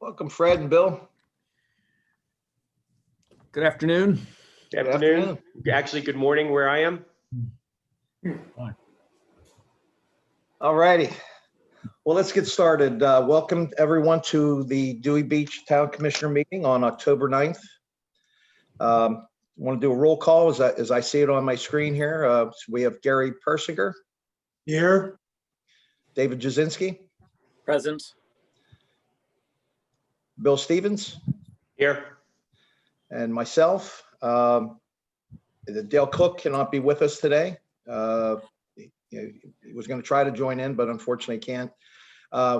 Welcome, Fred and Bill. Good afternoon. Good afternoon. Actually, good morning where I am. All righty. Well, let's get started. Welcome everyone to the Dewey Beach Town Commissioner meeting on October 9th. I want to do a roll call as I see it on my screen here. So we have Gary Persinger. Here. David Jasinski. Present. Bill Stevens. Here. And myself. Dale Cook cannot be with us today. He was going to try to join in, but unfortunately can't.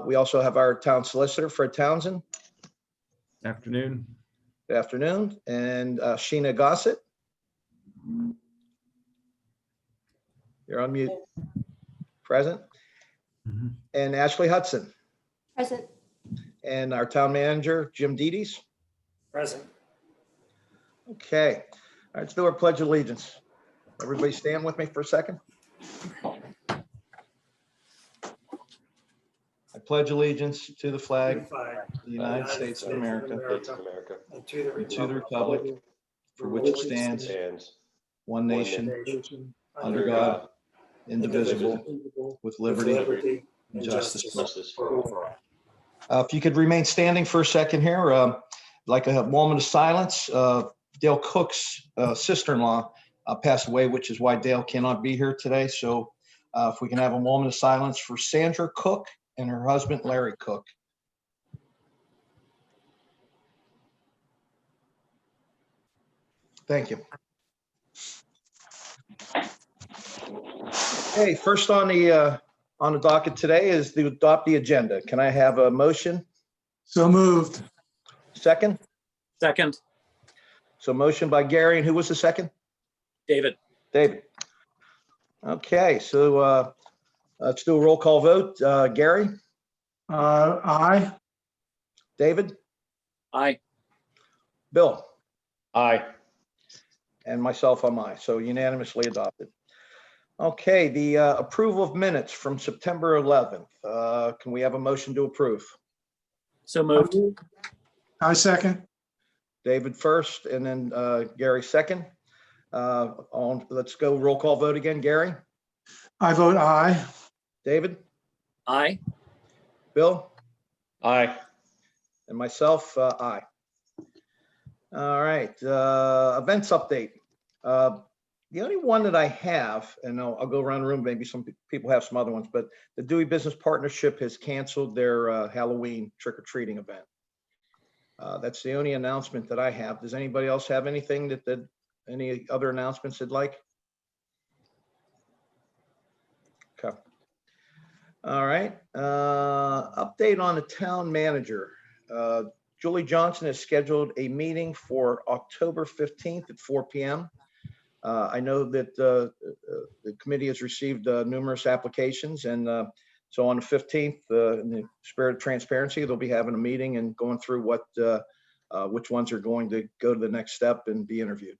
We also have our town solicitor, Fred Townsend. Afternoon. Good afternoon. And Sheena Gossett. You're on mute. Present. And Ashley Hudson. Present. And our town manager, Jim Dedes. Present. Okay. All right, let's do our pledge of allegiance. Everybody stand with me for a second. I pledge allegiance to the flag of the United States of America, And to the republic for which it stands, Stands one nation, under God, indivisible, with liberty and justice for all. justice for all. If you could remain standing for a second here, like a moment of silence. Dale Cook's sister-in-law passed away, which is why Dale cannot be here today. So if we can have a moment of silence for Sandra Cook and her husband, Larry Cook. Thank you. Okay, first on the docket today is to adopt the agenda. Can I have a motion? So moved. Second? Second. So motion by Gary, and who was the second? David. David. Okay, so let's do a roll call vote. Gary, Aye. David, Aye. Bill, Aye. and myself, I'm aye. So unanimously adopted. Okay, the approval of minutes from September 11th. Can we have a motion to approve? So moved. I second. David first, and then Gary second. Let's go roll call vote again. Gary, I vote aye. David, Aye. Bill, Aye. and myself, aye. All right, events update. The only one that I have, and I'll go around the room, maybe some people have some other ones, but the Dewey Business Partnership has canceled their Halloween trick-or-treating event. That's the only announcement that I have. Does anybody else have anything any other announcements they'd like? Okay. All right. Update on the town manager. Julie Johnson has scheduled a meeting for October 15th at 4 p.m. I know that the committee has received numerous applications, and so on the 15th, in the spirit of transparency, they'll be having a meeting and going through which ones are going to go to the next step and be interviewed.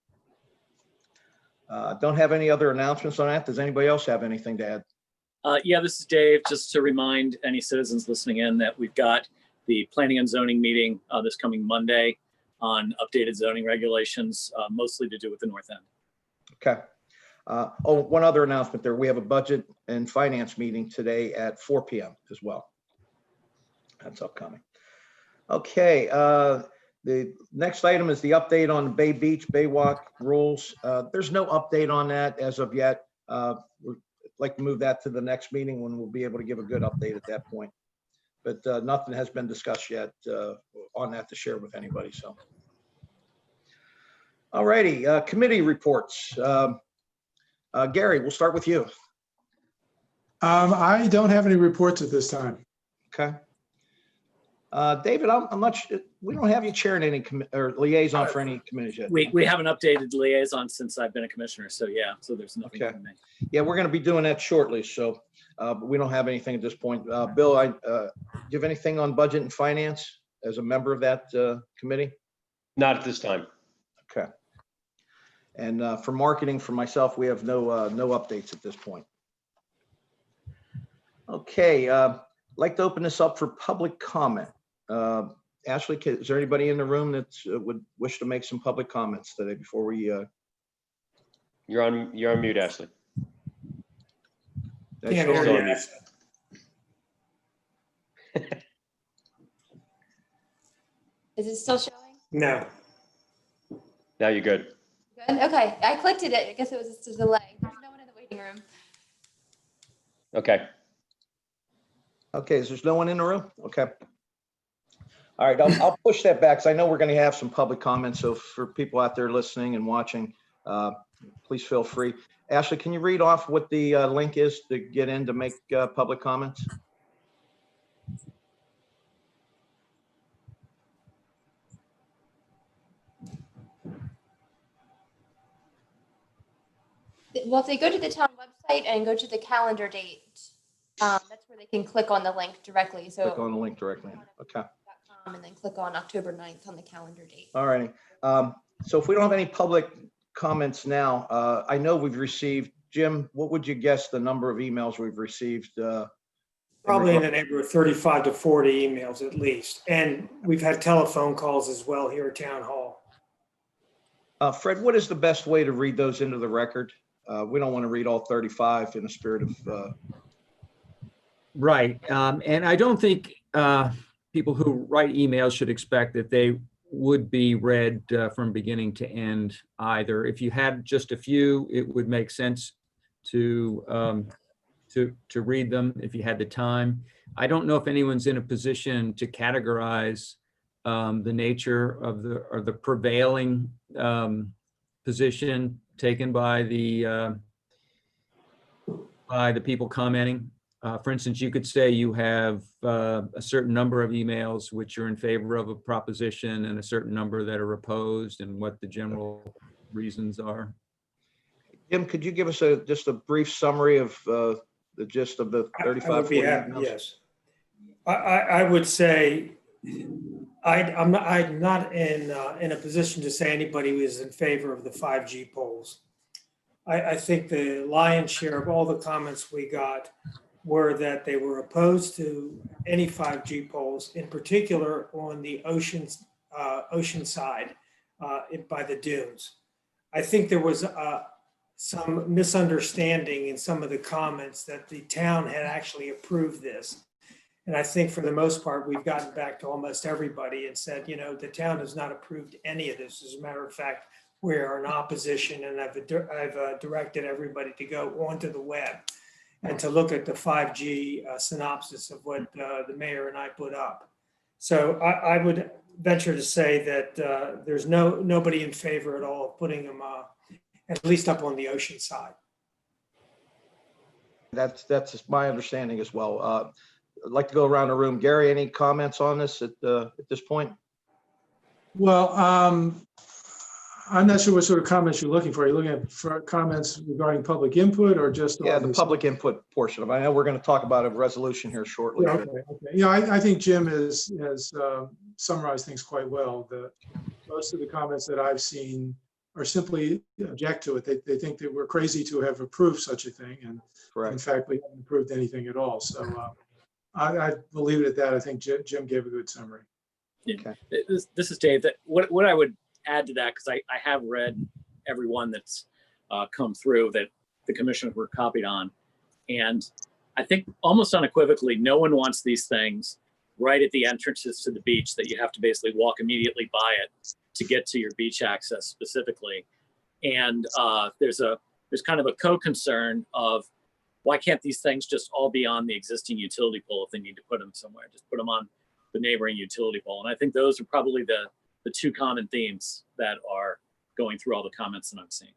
Don't have any other announcements on that. Does anybody else have anything to add? Yeah, this is Dave. Just to remind any citizens listening in that we've got the planning and zoning meeting this coming Monday on updated zoning regulations, mostly to do with the North End. Okay. Oh, one other announcement there. We have a budget and finance meeting today at 4 p.m. as well. That's upcoming. Okay. The next item is the update on Bay Beach Baywalk rules. There's no update on that as of yet. We'd like to move that to the next meeting when we'll be able to give a good update at that point. But nothing has been discussed yet on that to share with anybody. So, all righty, committee reports. Gary, we'll start with you. I don't have any reports at this time. Okay. David, I'm not sure, we don't have you chairing any or liaison for any committees yet. We haven't updated liaison since I've been a commissioner. So yeah, so there's nothing. Okay. from me. Yeah, we're going to be doing that shortly. So but we don't have anything at this point. Bill, do you have anything on budget and finance as a member of that committee? Not at this time. Okay. And for marketing, for myself, we have no updates at this point. Okay, I'd like to open this up for public comment. Ashley, is there anybody in the room that would wish to make some public comments today before we? You're on mute, Ashley. that's Can't still hear on. you. Is it still showing? No. Now you're good. Good. Okay. I clicked it. I guess it was just a delay. There's no one in the waiting room. Okay. Okay, so there's no one in the room? Okay. All right, I'll push that back because I know we're going to have some public comments. So for people out there listening and watching, please feel free. Ashley, can you read off what the link is to get in to make public comments? Well, if they go to the town website and go to the calendar date, that's where they can click on the link directly. So Click on the link directly. Okay. and then click on October 9th on the calendar date. All righty. So if we don't have any public comments now, I know we've received, Jim, what would you guess the number of emails we've received? Probably in the neighborhood of 35 to 40 emails at least. And we've had telephone calls as well here at Town Hall. Fred, what is the best way to read those into the record? We don't want to read all 35 in the spirit of, Right. And I don't think people who write emails should expect that they would be read from beginning to end either. If you had just a few, it would make sense to read them if you had the time. I don't know if anyone's in a position to categorize the nature of the prevailing position taken by the people commenting. For instance, you could say you have a certain number of emails which are in favor of a proposition and a certain number that are opposed, and what the general reasons are. Jim, could you give us just a brief summary of the gist of the 35? I would be 40 happy, emails? yes. I would say I'm not in a position to say anybody is in favor of the 5G polls. I think the lion's share of all the comments we got were that they were opposed to any 5G polls, in particular on the ocean side by the dunes. I think there was some misunderstanding in some of the comments that the town had actually approved this. And I think for the most part, we've gotten back to almost everybody and said, you know, the town has not approved any of this. As a matter of fact, we are in opposition, and I've directed everybody to go onto the web and to look at the 5G synopsis of what the mayor and I put up. So I would venture to say that there's nobody in favor at all of putting them at least up on the ocean side. That's my understanding as well. I'd like to go around the room. Gary, any comments on this at this point? Well, I'm not sure what sort of comments you're looking for. Are you looking at for comments regarding public input or just? Yeah, on the this? public input portion of it. I know we're going to talk about a resolution here shortly. Yeah, okay. Yeah, I think Jim has summarized things quite well. Most of the comments that I've seen are simply object to it. They think that we're crazy to have approved such a thing. And in Correct. fact, we haven't approved anything at all. So I will leave it at that. I think Jim gave a good summary. This is Dave. What I would add to that, because I have read every one that's come through that the commissioners were copied on. And I think almost unequivocally, no one wants these things right at the entrances to the beach that you have to basically walk immediately by it to get to your beach access specifically. And there's kind of a co-concern of, why can't these things just all be on the existing utility pole if they need to put them somewhere? Just put them on the neighboring utility pole. And I think those are probably the two common themes that are going through all the comments that I'm seeing.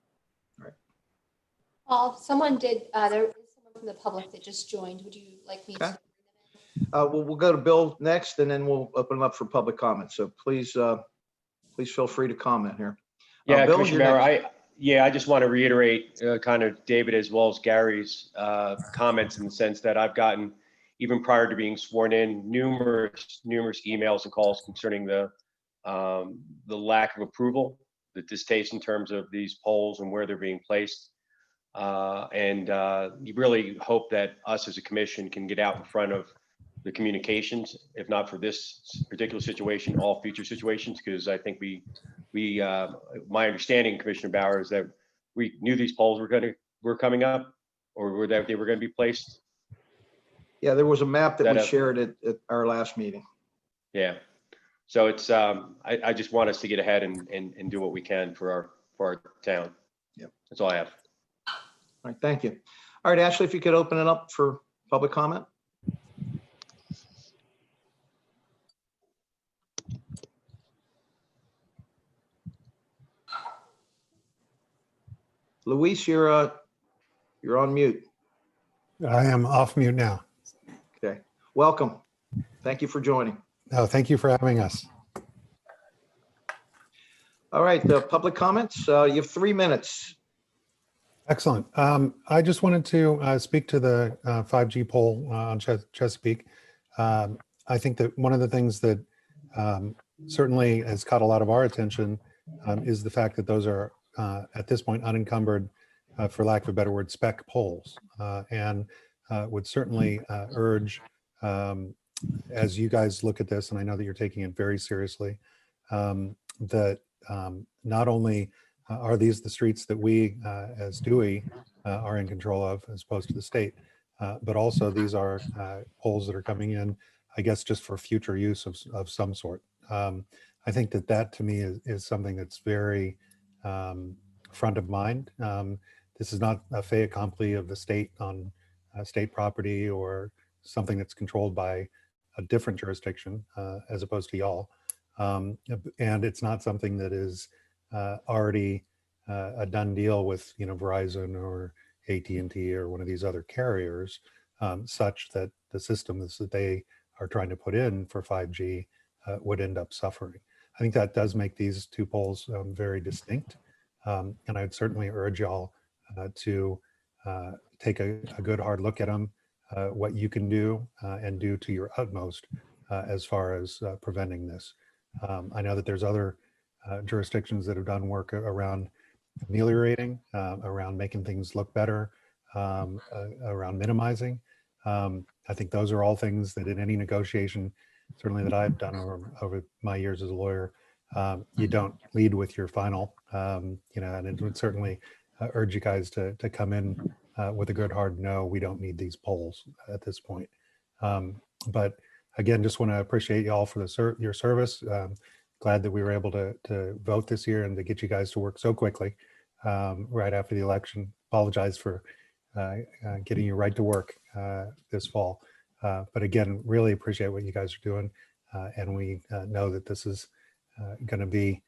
Paul, someone did, there is someone from the public that just joined. Would you like me Okay. to? We'll go to Bill next, and then we'll open them up for public comment. So please feel free to comment here. Yeah, Bill, Commissioner you're Mayor, I just want to reiterate kind of David as well as Gary's comments, in the sense that I've gotten, even prior to being sworn in, numerous emails and calls concerning the lack of approval, the distaste in terms of these polls and where they're being placed. And you really hope that us as a commission can get out in front of the communications, if not for this particular situation, all future situations, because I think my understanding, Commissioner Bauer, is that we knew these polls were coming up, or were that they were going to be placed. Yeah, there was a map that That we a- shared at our last meeting. Yeah. So it's, I just want us to get ahead and do what we can for our town. Yep. That's all I have. All right, thank you. All right, Ashley, if you could open it up for public comment. Luis, you're on mute. I am off mute now. Okay, welcome. Thank you for joining. No, thank you for having us. All right, the public comments, you have 3 minutes. Excellent. I just wanted to speak to the 5G poll on Chesapeake. I think that one of the things that certainly has caught a lot of our attention is the fact that those are at this point unencumbered, for lack of a better word, spec polls, and would certainly urge, as you guys look at this, and I know that you're taking it very seriously, that not only are these the streets that we as Dewey are in control of as opposed to the state, but also these are polls that are coming in, I guess, just for future use of some sort. I think that to me is something that's very front of mind. This is not a fait accompli of the state on state property or something that's controlled by a different jurisdiction as opposed to y'all. And it's not something that is already a done deal with, Verizon or AT&T or one of these other carriers, such that the systems that they are trying to put in for 5G would end up suffering. I think that does make these two polls very distinct. And I'd certainly urge y'all to take a good hard look at them, what you can do and do to your utmost as far as preventing this. I know that there's other jurisdictions that have done work around ameliorating, around making things look better, around minimizing. I think those are all things that in any negotiation, certainly that I've done over my years as a lawyer, you don't lead with your final, and it would certainly urge you guys to come in with a good hard no, we don't need these polls at this point. But again, just want to appreciate y'all for your service. Glad that we were able to vote this year and to get you guys to work so quickly right after the election. Apologize for getting you right to work this fall. But again, really appreciate what you guys are doing. And we know that this is going to be,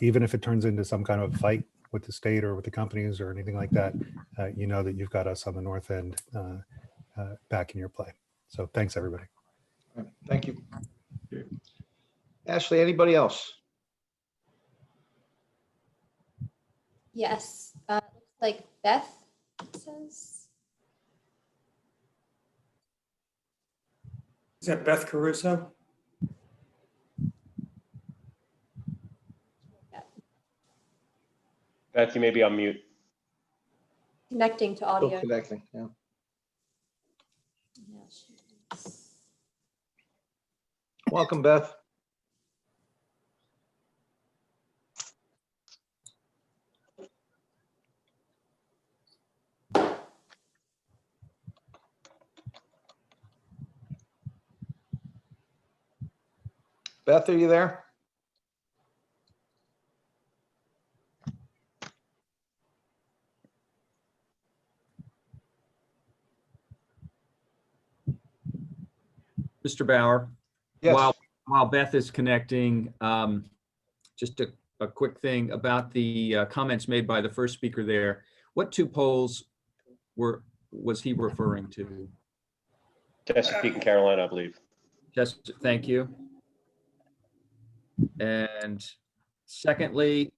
even if it turns into some kind of fight with the state or with the companies or anything like that, that you've got us on the north end back in your play. So thanks, everybody. All right, thank you. Ashley, anybody else? Yes, looks like Beth says. Is that Beth Caruso? Beth, you may be on mute. Connecting to Still audio. connecting, yeah. Yeah, she is. Welcome, Beth. Beth, are you there? Mr. Bauer, Yes. while Beth is connecting, just a quick thing about the comments made by the first speaker there. What two polls was he referring to? Chesapeake and Carolina, I believe. Just thank you. And secondly,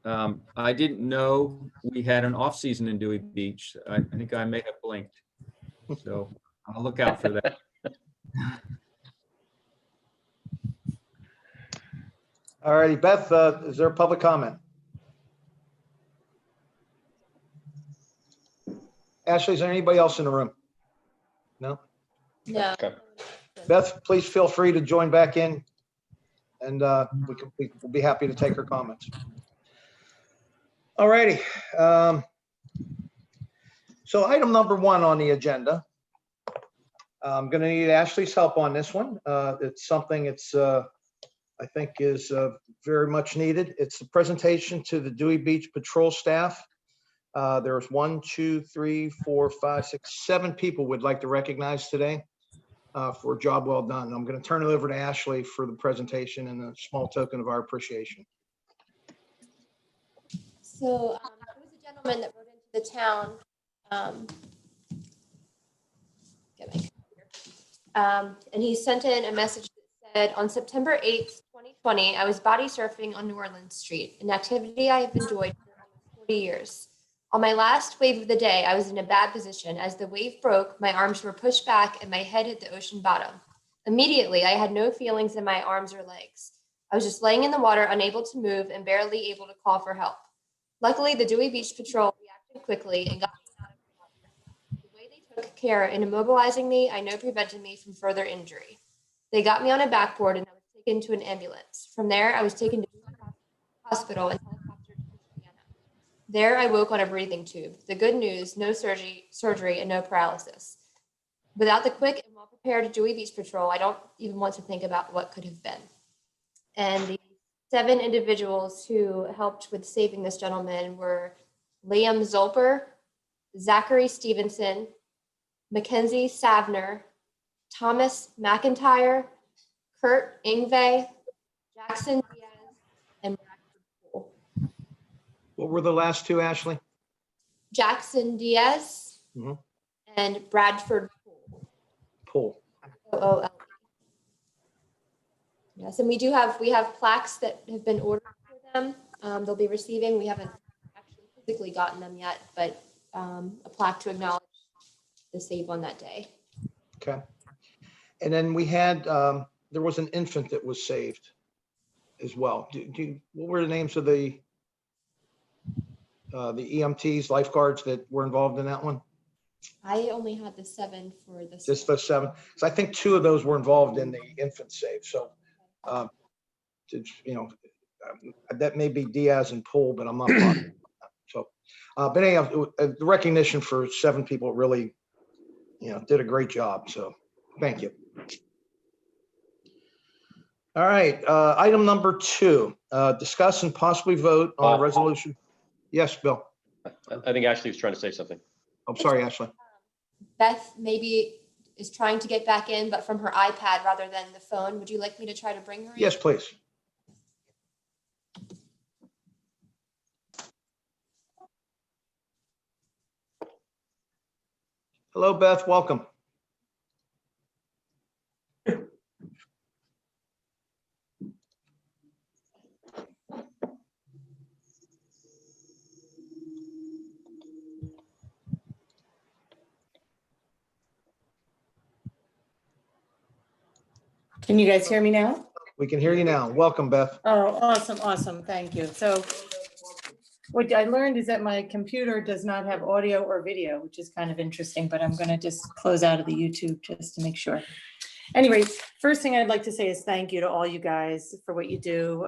I didn't know we had an off season in Dewey Beach. I think I may have blinked. So I'll look out for that. All righty, Beth, is there a public comment? Ashley, is there anybody else in the room? No? No. Okay. Beth, please feel free to join back in, and we'll be happy to take her comments. All righty. So item number 1 on the agenda. I'm going to need Ashley's help on this one. It's something I think is very much needed. It's the presentation to the Dewey Beach Patrol staff. There's 1, 2, 3, 4, 5, 6, 7 people would like to recognize today for a job well done. I'm going to turn it over to Ashley for the presentation and a small token of our appreciation. So there was a gentleman that wrote into the town. And he sent in a message that said, on September 8th, 2020, I was body surfing on New Orleans Street, an activity I have enjoyed for almost 40 years. On my last wave of the day, I was in a bad position. As the wave broke, my arms were pushed back and my head hit the ocean bottom. Immediately, I had no feelings in my arms or legs. I was just laying in the water, unable to move and barely able to call for help. Luckily, the Dewey Beach Patrol reacted quickly and got me out of the water. The way they took care in immobilizing me, I know prevented me from further injury. They got me on a backboard and I was taken to an ambulance. From there, I was taken to the hospital and helicoptered to Indiana. There, I woke on a breathing tube. The good news, no surgery and no paralysis. Without the quick and well-prepared Dewey Beach Patrol, I don't even want to think about what could have been. And the 7 individuals who helped with saving this gentleman were Liam Zolper, Zachary Stevenson, Mackenzie Savner, Thomas McIntyre, Kurt Ingve, Jackson Diaz, and Bradford Poole. What were the last 2, Ashley? Jackson Diaz and Bradford Poole. OOL. Yes, and we have plaques that have been ordered for them. They'll be receiving. We haven't actually physically gotten them yet, but a plaque to acknowledge the save on that day. Okay. And then we had, there was an infant that was saved as well. What were the names of the EMTs, lifeguards that were involved in that one? I only had the 7 for this. Just those 7. So I think 2 of those were involved in the infant save. So, that may be Diaz and Poole, but I'm not positive. So, but anyhow, the recognition for 7 people really, did a great job. So thank you. All right. Item number 2, discuss and possibly vote on a resolution. Yes, Bill. I think Ashley was trying to say something. I'm sorry, Ashley. Beth maybe is trying to get back in, but from her iPad rather than the phone. Would you like me to try to bring her in? Yes, please. Hello, Beth. Welcome. Can you guys hear me now? We can hear you now. Welcome, Beth. Oh, awesome, awesome. Thank you. So what I learned is that my computer does not have audio or video, which is kind of interesting, but I'm going to just close out of the YouTube just to make sure. Anyways, first thing I'd like to say is thank you to all you guys for what you do.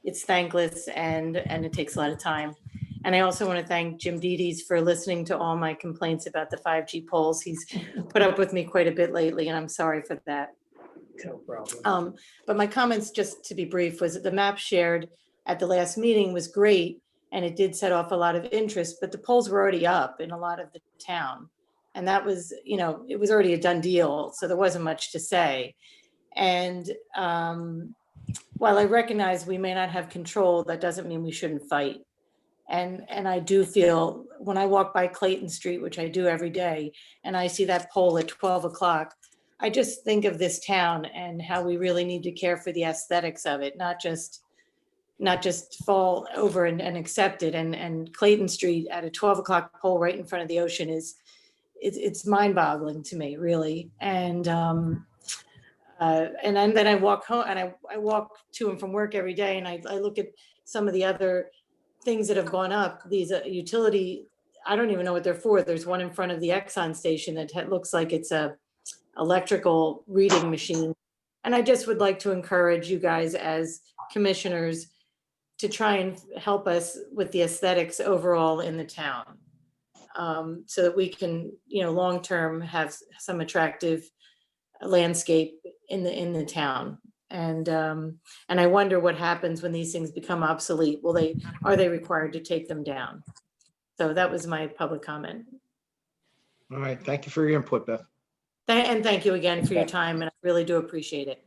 It's thankless and it takes a lot of time. And I also want to thank Jim Dedes for listening to all my complaints about the 5G polls. He's put up with me quite a bit lately, and I'm sorry for that. No problem. But my comments, just to be brief, was that the map shared at the last meeting was great, and it did set off a lot of interest, but the polls were already up in a lot of the town. And that was, it was already a done deal, so there wasn't much to say. And while I recognize we may not have control, that doesn't mean we shouldn't fight. And I do feel when I walk by Clayton Street, which I do every day, and I see that poll at 12 o'clock, I just think of this town and how we really need to care for the aesthetics of it, not just fall over and accept it. And Clayton Street at a 12 o'clock poll right in front of the ocean it's mind-boggling to me, really. And then I walk home and I walk to and from work every day, and I look at some of the other things that have gone up. These utility, I don't even know what they're for. There's one in front of the Exxon station that looks like it's a electrical reading machine. And I just would like to encourage you guys as commissioners to try and help us with the aesthetics overall in the town. So that we can, long-term have some attractive landscape in the town. And I wonder what happens when these things become obsolete. Are they required to take them down? So that was my public comment. All right, thank you for your input, Beth. And thank you again for your time, and I really do appreciate it.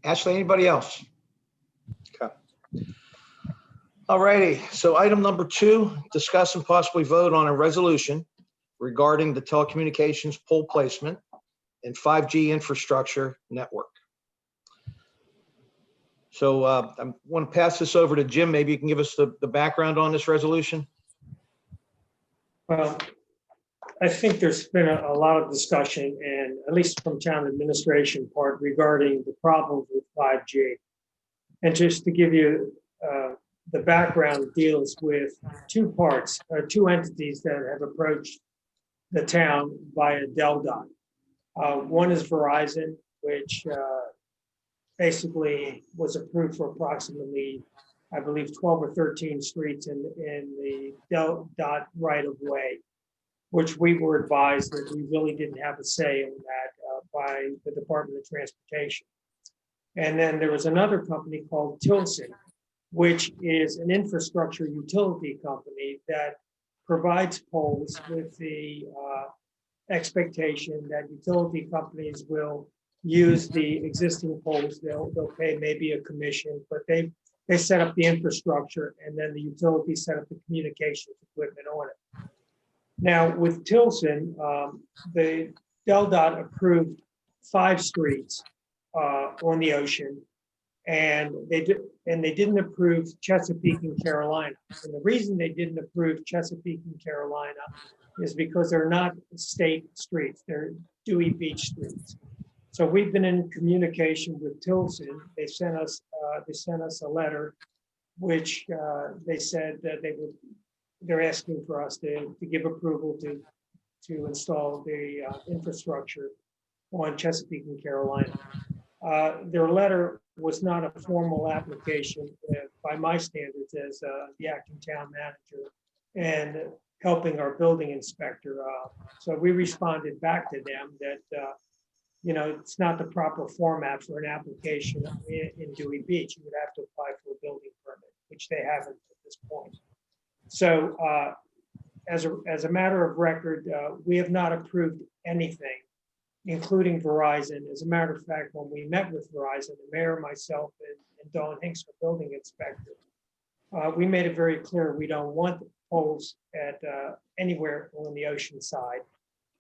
Ashley, anybody else? Okay. All righty, so item number 2, discuss and possibly vote on a resolution regarding the telecommunications pole placement and 5G infrastructure network. So I want to pass this over to Jim. Maybe you can give us the background on this resolution. Well, I think there's been a lot of discussion, and at least from town administration part, regarding the problems with 5G. And just to give you the background, deals with 2 parts, or 2 entities that have approached the town via DelDOT. One is Verizon, which basically was approved for approximately, I believe, 12 or 13 streets in the DelDOT right-of-way, which we were advised that we really didn't have a say in that by the Department of Transportation. And then there was another company called Tilson, which is an infrastructure utility company that provides poles with the expectation that utility companies will use the existing poles. They'll pay maybe a commission, but they set up the infrastructure, and then the utility set up the communications equipment on it. Now with Tilson, the DelDOT approved 5 streets on the ocean, and they didn't approve Chesapeake and Carolina. And the reason they didn't approve Chesapeake and Carolina is because they're not state streets; they're Dewey Beach streets. So we've been in communication with Tilson. They sent us a letter, which they said that they're asking for us to give approval to install the infrastructure on Chesapeake and Carolina. Their letter was not a formal application by my standards as the acting town manager and helping our building inspector. So we responded back to them that it's not the proper format for an application in Dewey Beach. You would have to apply for a building permit, which they haven't at this point. So as a matter of record, we have not approved anything, including Verizon. As a matter of fact, when we met with Verizon, the mayor, myself, and Dawn Hinks, the building inspector, we made it very clear we don't want the poles at anywhere on the ocean side.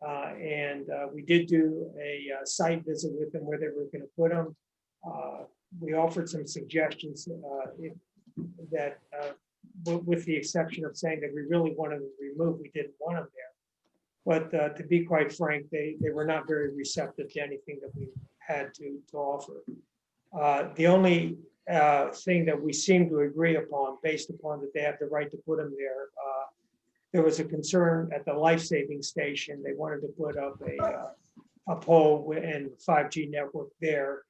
And we did do a site visit with them where they were going to put them. We offered some suggestions that, with the exception of saying that we really wanted them removed, we didn't want them there. But to be quite frank, they were not very receptive to anything that we had to offer. The only thing that we seem to agree upon, based upon that they have the right to put them there was a concern at the life-saving station. They wanted to put up a pole and 5G network there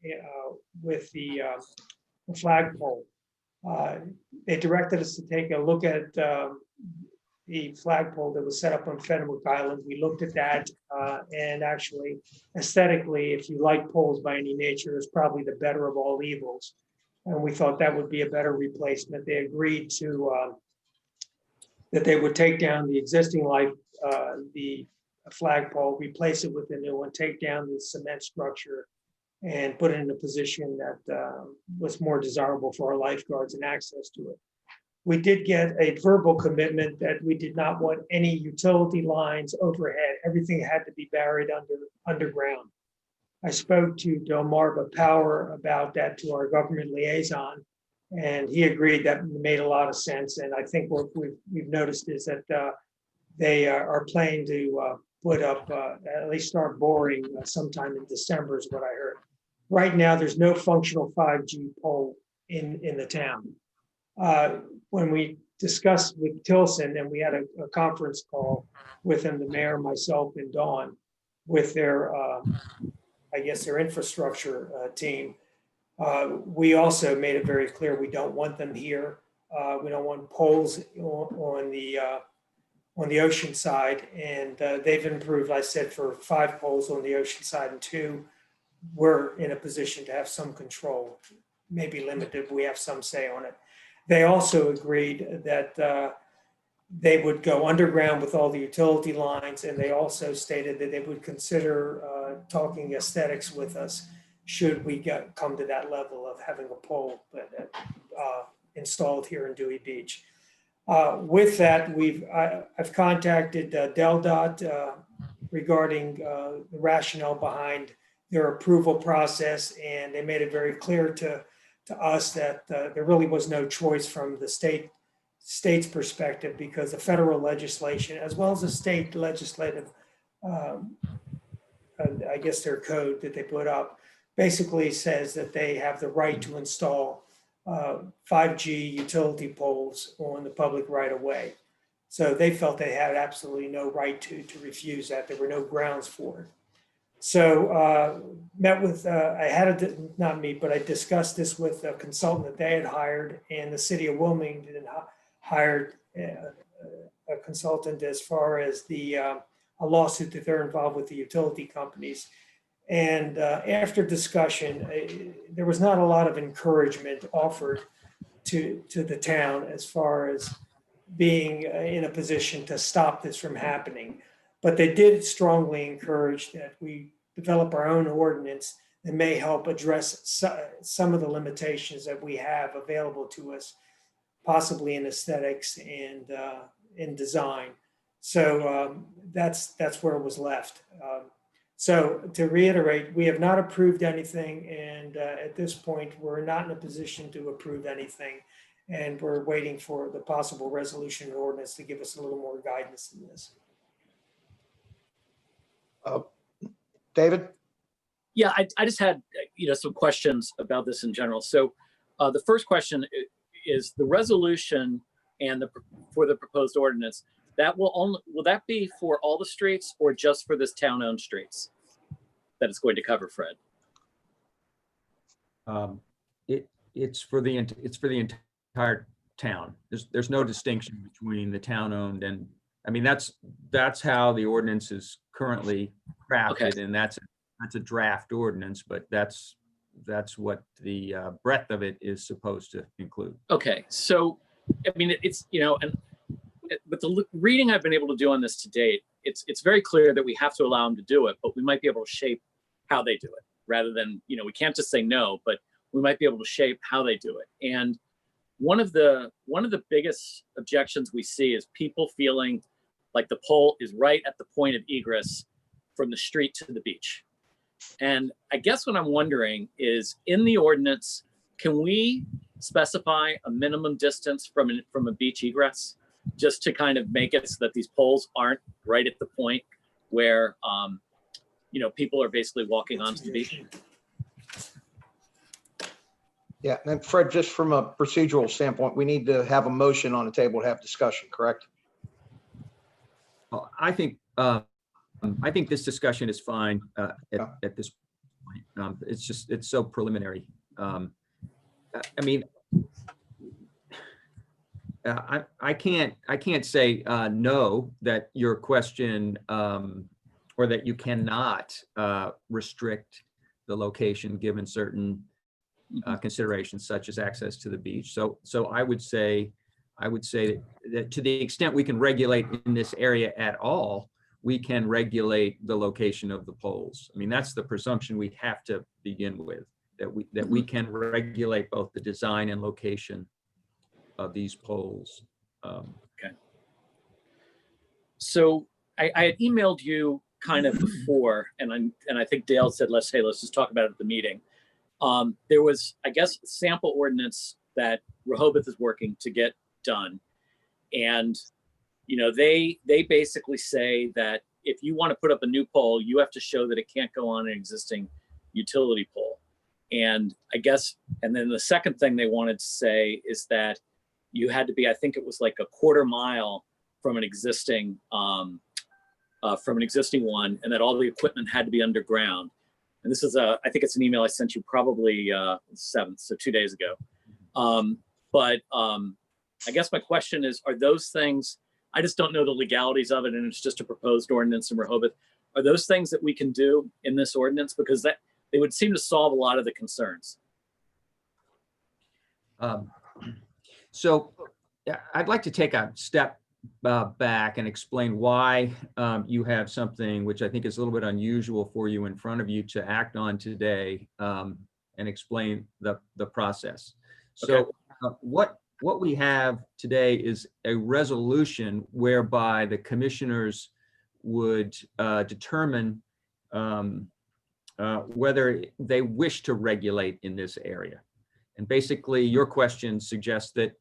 with the flagpole. They directed us to take a look at the flagpole that was set up on Fenwick Island. We looked at that, and actually, aesthetically, if you like poles by any nature, it's probably the better of all evils. And we thought that would be a better replacement. They agreed to that they would take down the existing the flagpole, replace it with a new one, take down the cement structure, and put it in a position that was more desirable for our lifeguards and access to it. We did get a verbal commitment that we did not want any utility lines overhead. Everything had to be buried underground. I spoke to Delmarva Power about that, to our government liaison, and he agreed that made a lot of sense. And I think what we've noticed is that they are planning to put up, at least start boring sometime in December is what I heard. Right now, there's no functional 5G pole in the town. When we discussed with Tilson, and we had a conference call with him, the mayor, myself, and Dawn, with their, I guess, their infrastructure team. We also made it very clear we don't want them here. We don't want poles on the ocean side, and they've improved, I said, for 5 poles on the ocean side, and 2, we're in a position to have some control, maybe limited, we have some say on it. They also agreed that they would go underground with all the utility lines, and they also stated that they would consider talking aesthetics with us should we come to that level of having a pole installed here in Dewey Beach. With that, I've contacted DelDOT regarding the rationale behind their approval process, and they made it very clear to us that there really was no choice from the state's perspective, because the federal legislation, as well as the state legislative, I guess their code that they put up, basically says that they have the right to install 5G utility poles on the public right of way. So they felt they had absolutely no right to refuse that. There were no grounds for it. So met with, not meet, but I discussed this with a consultant that they had hired, and the city of Wilmington hired a consultant as far as a lawsuit that they're involved with the utility companies. And after discussion, there was not a lot of encouragement offered to the town as far as being in a position to stop this from happening. But they did strongly encourage that we develop our own ordinance that may help address some of the limitations that we have available to us, possibly in aesthetics and in design. So that's where it was left. So to reiterate, we have not approved anything, and at this point, we're not in a position to approve anything, and we're waiting for the possible resolution or ordinance to give us a little more guidance in this. David? Yeah, I just had some questions about this in general. So the first question is the resolution and for the proposed ordinance. That will that be for all the streets or just for this town-owned streets that it's going to cover, Fred? It's for the entire town. There's no distinction between the town-owned and, I mean, that's how the ordinance is currently crafted, okay. And that's a draft ordinance, but that's what the breadth of it is supposed to include. Okay, so I mean, it's but the reading I've been able to do on this to date, it's very clear that we have to allow them to do it, but we might be able to shape how they do it rather than, we can't just say no, but we might be able to shape how they do it. And one of the biggest objections we see is people feeling like the pole is right at the point of egress from the street to the beach. And I guess what I'm wondering is, in the ordinance, can we specify a minimum distance from a beach egress, just to kind of make it so that these poles aren't right at the point where people are basically walking onto the beach? Yeah, and Fred, just from a procedural standpoint, we need to have a motion on the table to have discussion, correct? I think this discussion is fine at this point. It's so preliminary. I mean, I can't say no that your question or that you cannot restrict the location given certain considerations such as access to the beach. So I would say that to the extent we can regulate in this area at all, we can regulate the location of the poles. I mean, that's the presumption we have to begin with, that we can regulate both the design and location of these poles. Okay. So I had emailed you kind of before, and I think Dale said, let's just talk about it at the meeting. There was, I guess, a sample ordinance that Rehoboth is working to get done. And, they basically say that if you want to put up a new pole, you have to show that it can't go on an existing utility pole. And I guess, and then the second thing they wanted to say is that you had to be, I think it was like a 1/4 mile from an existing from an existing one, and that all the equipment had to be underground. And this is I think it's an email I sent you probably 7th, so 2 days ago. I guess my question is, are those things, I just don't know the legalities of it, and it's just a proposed ordinance in Rehoboth. Are those things that we can do in this ordinance? Because that they would seem to solve a lot of the concerns. So yeah, I'd like to take a step back and explain why you have something which I think is a little bit unusual for you in front of you to act on today, and explain the process. So what we have today is a resolution whereby the commissioners would determine whether they wish to regulate in this area. And basically, your question suggests that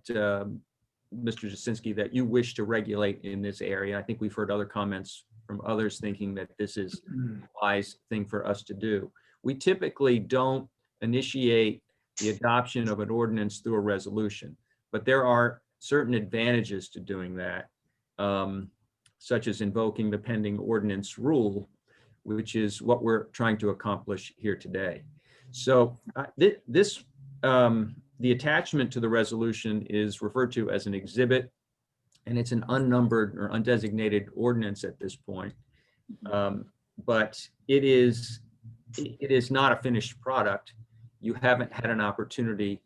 Mr. Jasinski, that you wish to regulate in this area. I think we've heard other comments from others thinking that this is a wise thing for us to do. We typically don't initiate the adoption of an ordinance through a resolution, but there are certain advantages to doing that, such as invoking the pending ordinance rule, which is what we're trying to accomplish here today. So the attachment to the resolution is referred to as an exhibit, and it's an unnumbered or undesignated ordinance at this point. But it is not a finished product. You haven't had an opportunity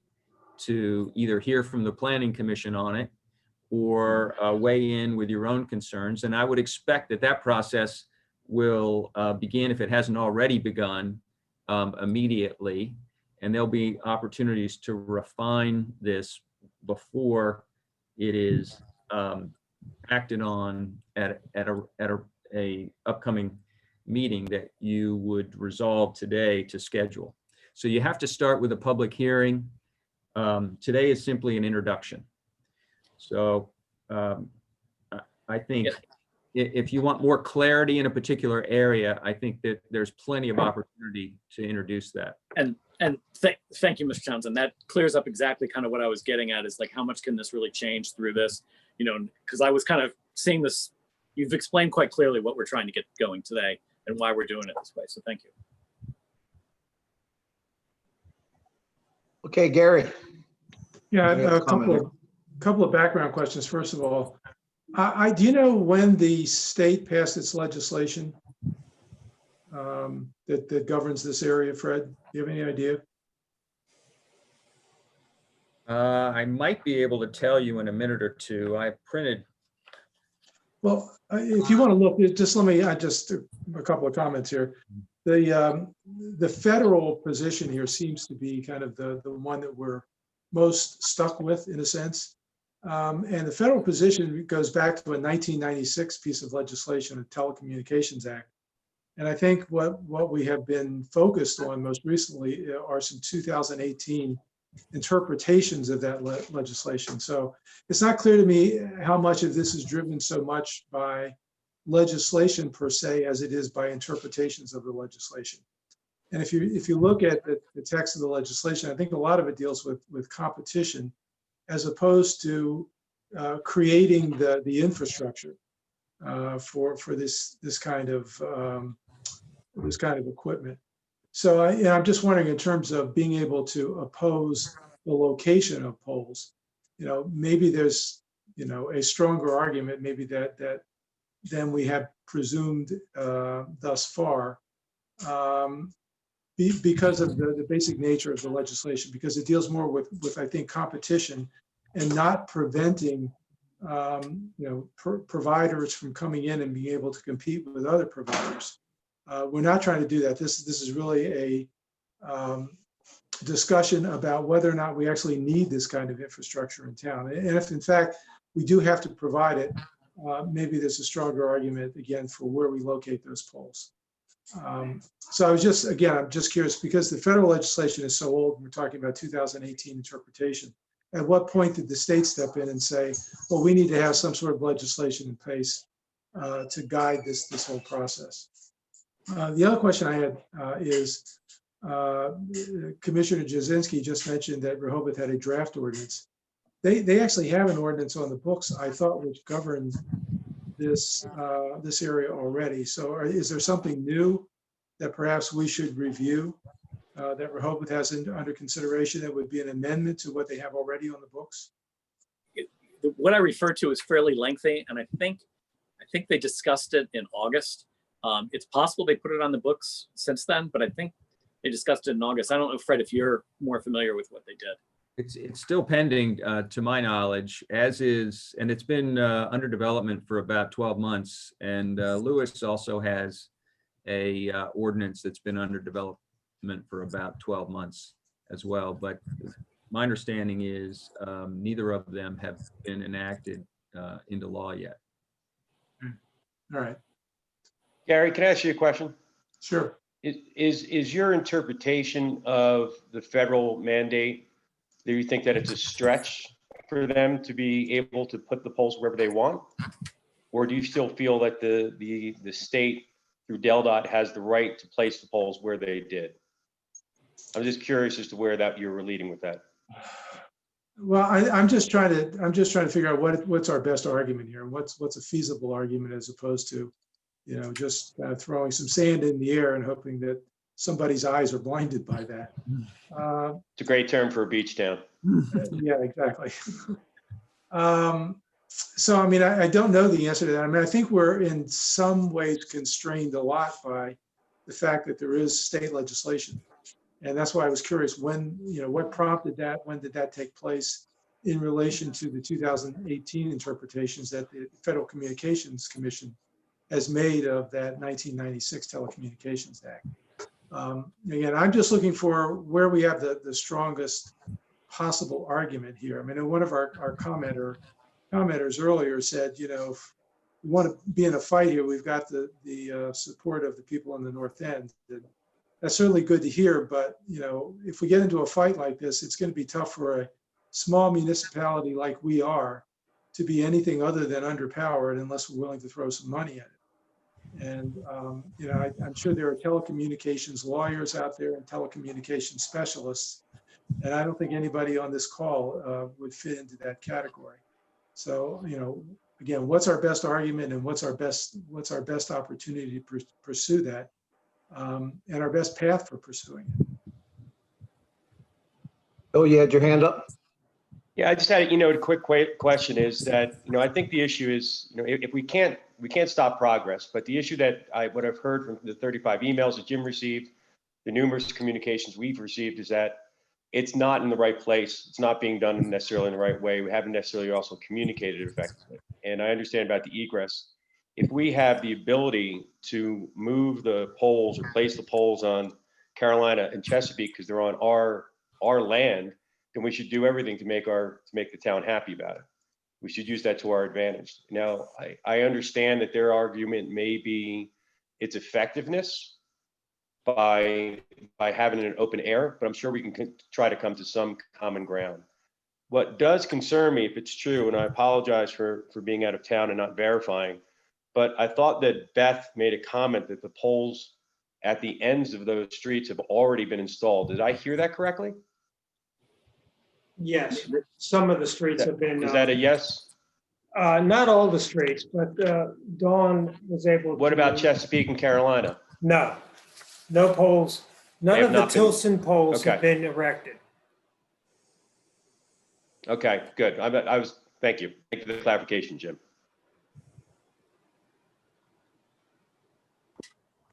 to either hear from the Planning Commission on it or weigh in with your own concerns. And I would expect that process will begin, if it hasn't already begun, immediately. And there'll be opportunities to refine this before it is acted on at a upcoming meeting that you would resolve today to schedule. So you have to start with a public hearing. Today is simply an introduction. So I think if you want more clarity in a particular area, I think that there's plenty of opportunity to introduce that. And thank you, Mr. Townsend. That clears up exactly kind of what I was getting at, is like, how much can this really change through this? You know, because I was kind of seeing this, you've explained quite clearly what we're trying to get going today and why we're doing it this way. So thank you. Okay, Gary. Yeah, Any other a couple of background questions. First of all, do you know when the state passed its legislation that governs this area, Fred? Do you have any idea? I might be able to tell you in a minute or two. I printed. Well, if you want to look, just let me, just a couple of comments here. The federal position here seems to be kind of the one that we're most stuck with, in a sense. And the federal position goes back to a 1996 piece of legislation, the Telecommunications Act. And I think what we have been focused on most recently are some 2018 interpretations of that legislation. So it's not clear to me how much of this is driven so much by legislation per se as it is by interpretations of the legislation. And if you look at the text of the legislation, I think a lot of it deals with competition as opposed to creating the infrastructure for this kind of equipment. So I'm just wondering, in terms of being able to oppose the location of poles, maybe there's a stronger argument, maybe that than we have presumed thus far, because of the basic nature of the legislation, because it deals more with I think competition and not preventing providers from coming in and being able to compete with other providers. We're not trying to do that. This is really a discussion about whether or not we actually need this kind of infrastructure in town. And if in fact we do have to provide it, maybe there's a stronger argument again for where we locate those poles. So I'm just curious, because the federal legislation is so old, we're talking about 2018 interpretation. At what point did the state step in and say, well, we need to have some sort of legislation in place to guide this whole process? The other question I had is, Commissioner Jasinski just mentioned that Rehoboth had a draft ordinance. They actually have an ordinance on the books, I thought, which governed this area already. So is there something new that perhaps we should review that Rehoboth has under consideration that would be an amendment to what they have already on the books? What I refer to is fairly lengthy, and I think they discussed it in August. It's possible they put it on the books since then, but I think they discussed it in August. I don't know, Fred, if you're more familiar with what they did. It's still pending, to my knowledge, as is, and it's been under development for about 12 months. And Lewis also has a ordinance that's been under development for about 12 months as well. But my understanding is neither of them have been enacted into law yet. All right, Gary, can I ask you a question? sure. Is your interpretation of the federal mandate, do you think that it's a stretch for them to be able to put the polls wherever they want? Or do you still feel that the state through DelDOT has the right to place the polls where they did? I'm just curious as to where that you were leading with that. Well, I'm just trying to figure out what's our best argument here, and what's a feasible argument as opposed to, just throwing some sand in the air and hoping that somebody's eyes are blinded by that. It's a great term for a beach town. Yeah, exactly. So, I mean, I don't know the answer to that. I mean, I think we're in some ways constrained a lot by the fact that there is state legislation. And that's why I was curious when, what prompted that? When did that take place in relation to the 2018 interpretations that the Federal Communications Commission has made of that 1996 Telecommunications Act? Again, I'm just looking for where we have the strongest possible argument here. I mean, one of our commenters earlier said, if we want to be in a fight here, we've got the support of the people in the North End. That's certainly good to hear, but if we get into a fight like this, it's going to be tough for a small municipality like we are to be anything other than underpowered unless we're willing to throw some money at it. And I'm sure there are telecommunications lawyers out there and telecommunications specialists, and I don't think anybody on this call would fit into that category. So, again, what's our best argument and what's our best opportunity to pursue that, and our best path for pursuing it? Oh, you had your hand up? Yeah, I just had, a quick question is that, I think the issue is, if we can't stop progress, but the issue that what I've heard from the 35 emails that Jim received, the numerous communications we've received is that it's not in the right place. It's not being done necessarily in the right way. We haven't necessarily also communicated effectively. And I understand about the egress. If we have the ability to move the polls or place the polls on Carolina and Chesapeake because they're on our land, then we should do everything to make the town happy about it. We should use that to our advantage. Now, I understand that their argument may be its effectiveness by having it in open air, but I'm sure we can try to come to some common ground. What does concern me, if it's true, and I apologize for being out of town and not verifying, but I thought that Beth made a comment that the poles at the ends of those streets have already been installed. Did I hear that correctly? Yes, some of the streets have been. Is that a yes? Not all the streets, but Dawn was able to. What about Chesapeake and Carolina? No poles. None of the Tilson poles have Okay. been erected. Okay, good. Thank you. Thank you for the clarification, Jim.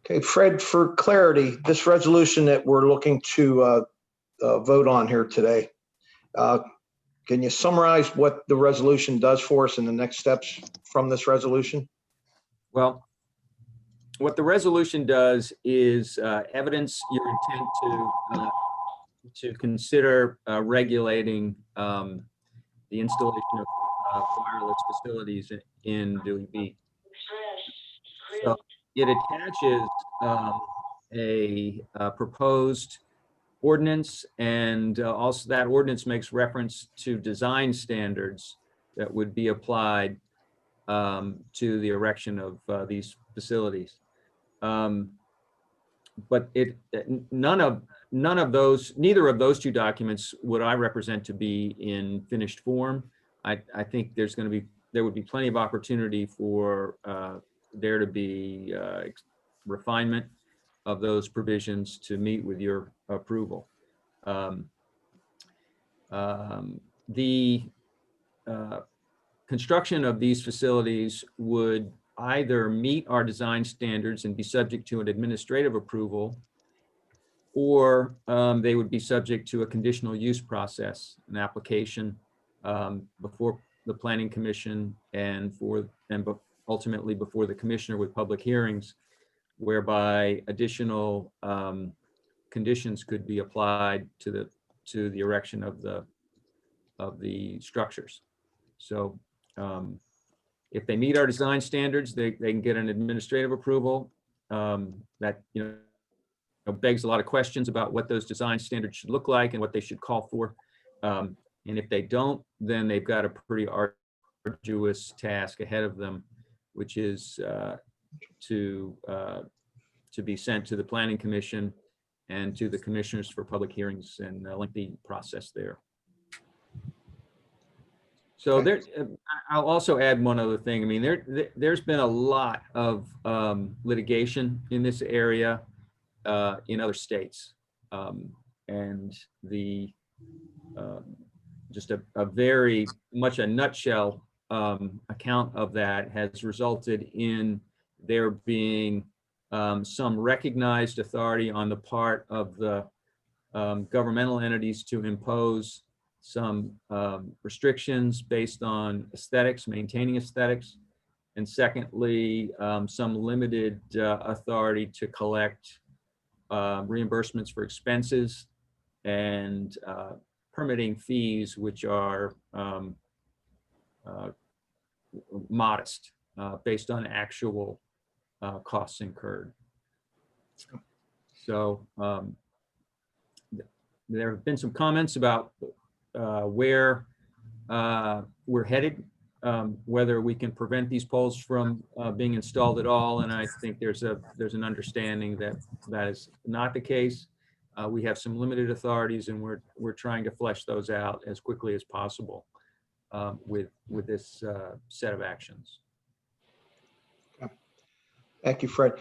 Okay, Fred, for clarity, this resolution that we're looking to vote on here today, can you summarize what the resolution does for us and the next steps from this resolution? Well, what the resolution does is evidence your intent to consider regulating the installation of wireless facilities in Dewey Beach. So it attaches a proposed ordinance, and also that ordinance makes reference to design standards that would be applied to the erection of these facilities. But neither of those two documents would I represent to be in finished form. I think there's going to be there would be plenty of opportunity for there to be refinement of those provisions to meet with your approval. The construction of these facilities would either meet our design standards and be subject to an administrative approval, or they would be subject to a conditional use process, an application before the Planning Commission and ultimately before the Commissioner with public hearings, whereby additional conditions could be applied to the erection of the structures. So if they meet our design standards, they can get an administrative approval that begs a lot of questions about what those design standards should look like and what they should call for. And if they don't, then they've got a pretty arduous task ahead of them, which is to be sent to the Planning Commission and to the commissioners for public hearings, and a lengthy process there. So there, I'll also add one other thing. I mean, there's been a lot of litigation in this area in other states, and the just a very much a nutshell account of that has resulted in there being some recognized authority on the part of the governmental entities to impose some restrictions based on aesthetics, maintaining aesthetics, and secondly, some limited authority to collect reimbursements for expenses and permitting fees, which are modest based on actual costs incurred. So there have been some comments about where we're headed, whether we can prevent these poles from being installed at all. And I think there's an understanding that that is not the case. We have some limited authorities, and we're trying to flesh those out as quickly as possible with this set of actions. Thank you, Fred.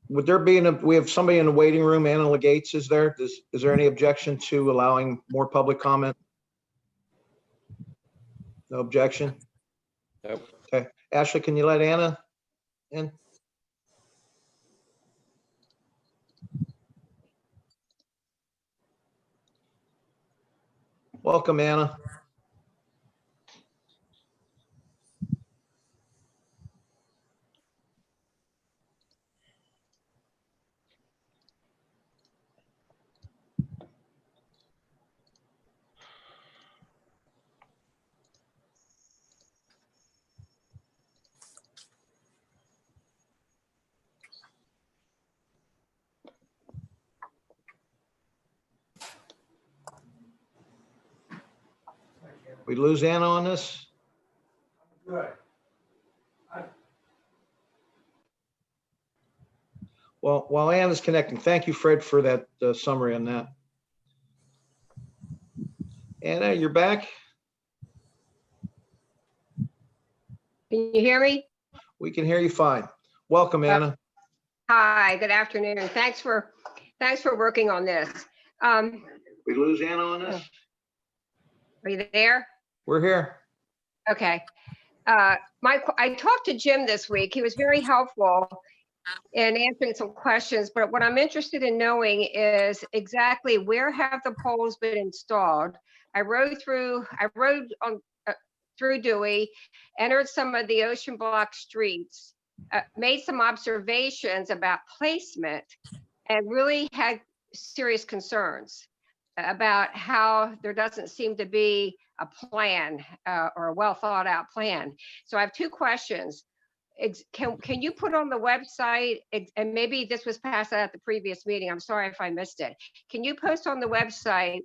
Would there be, we have somebody in the waiting room, Anna Legates is there. Is there any objection to allowing more public comment? No objection? Nope. Okay. Ashley, can you let Anna in? Welcome, Anna. We lose Anna on this? Good. Well, while Anna's connecting, thank you, Fred, for that summary on that. Anna, you're back? Can you hear me? We can hear you fine. Welcome, Anna. Hi, good afternoon. Thanks for working on this. We lose Anna on this? Are you there? We're here. Okay. I talked to Jim this week. He was very helpful in answering some questions, but what I'm interested in knowing is exactly where have the poles been installed? I rode through Dewey, entered some of the Ocean Block streets, made some observations about placement, and really had serious concerns about how there doesn't seem to be a plan or a well thought out plan. So I have two questions. Can you put on the website, and maybe this was passed out at the previous meeting, I'm sorry if I missed it. Can you post on the website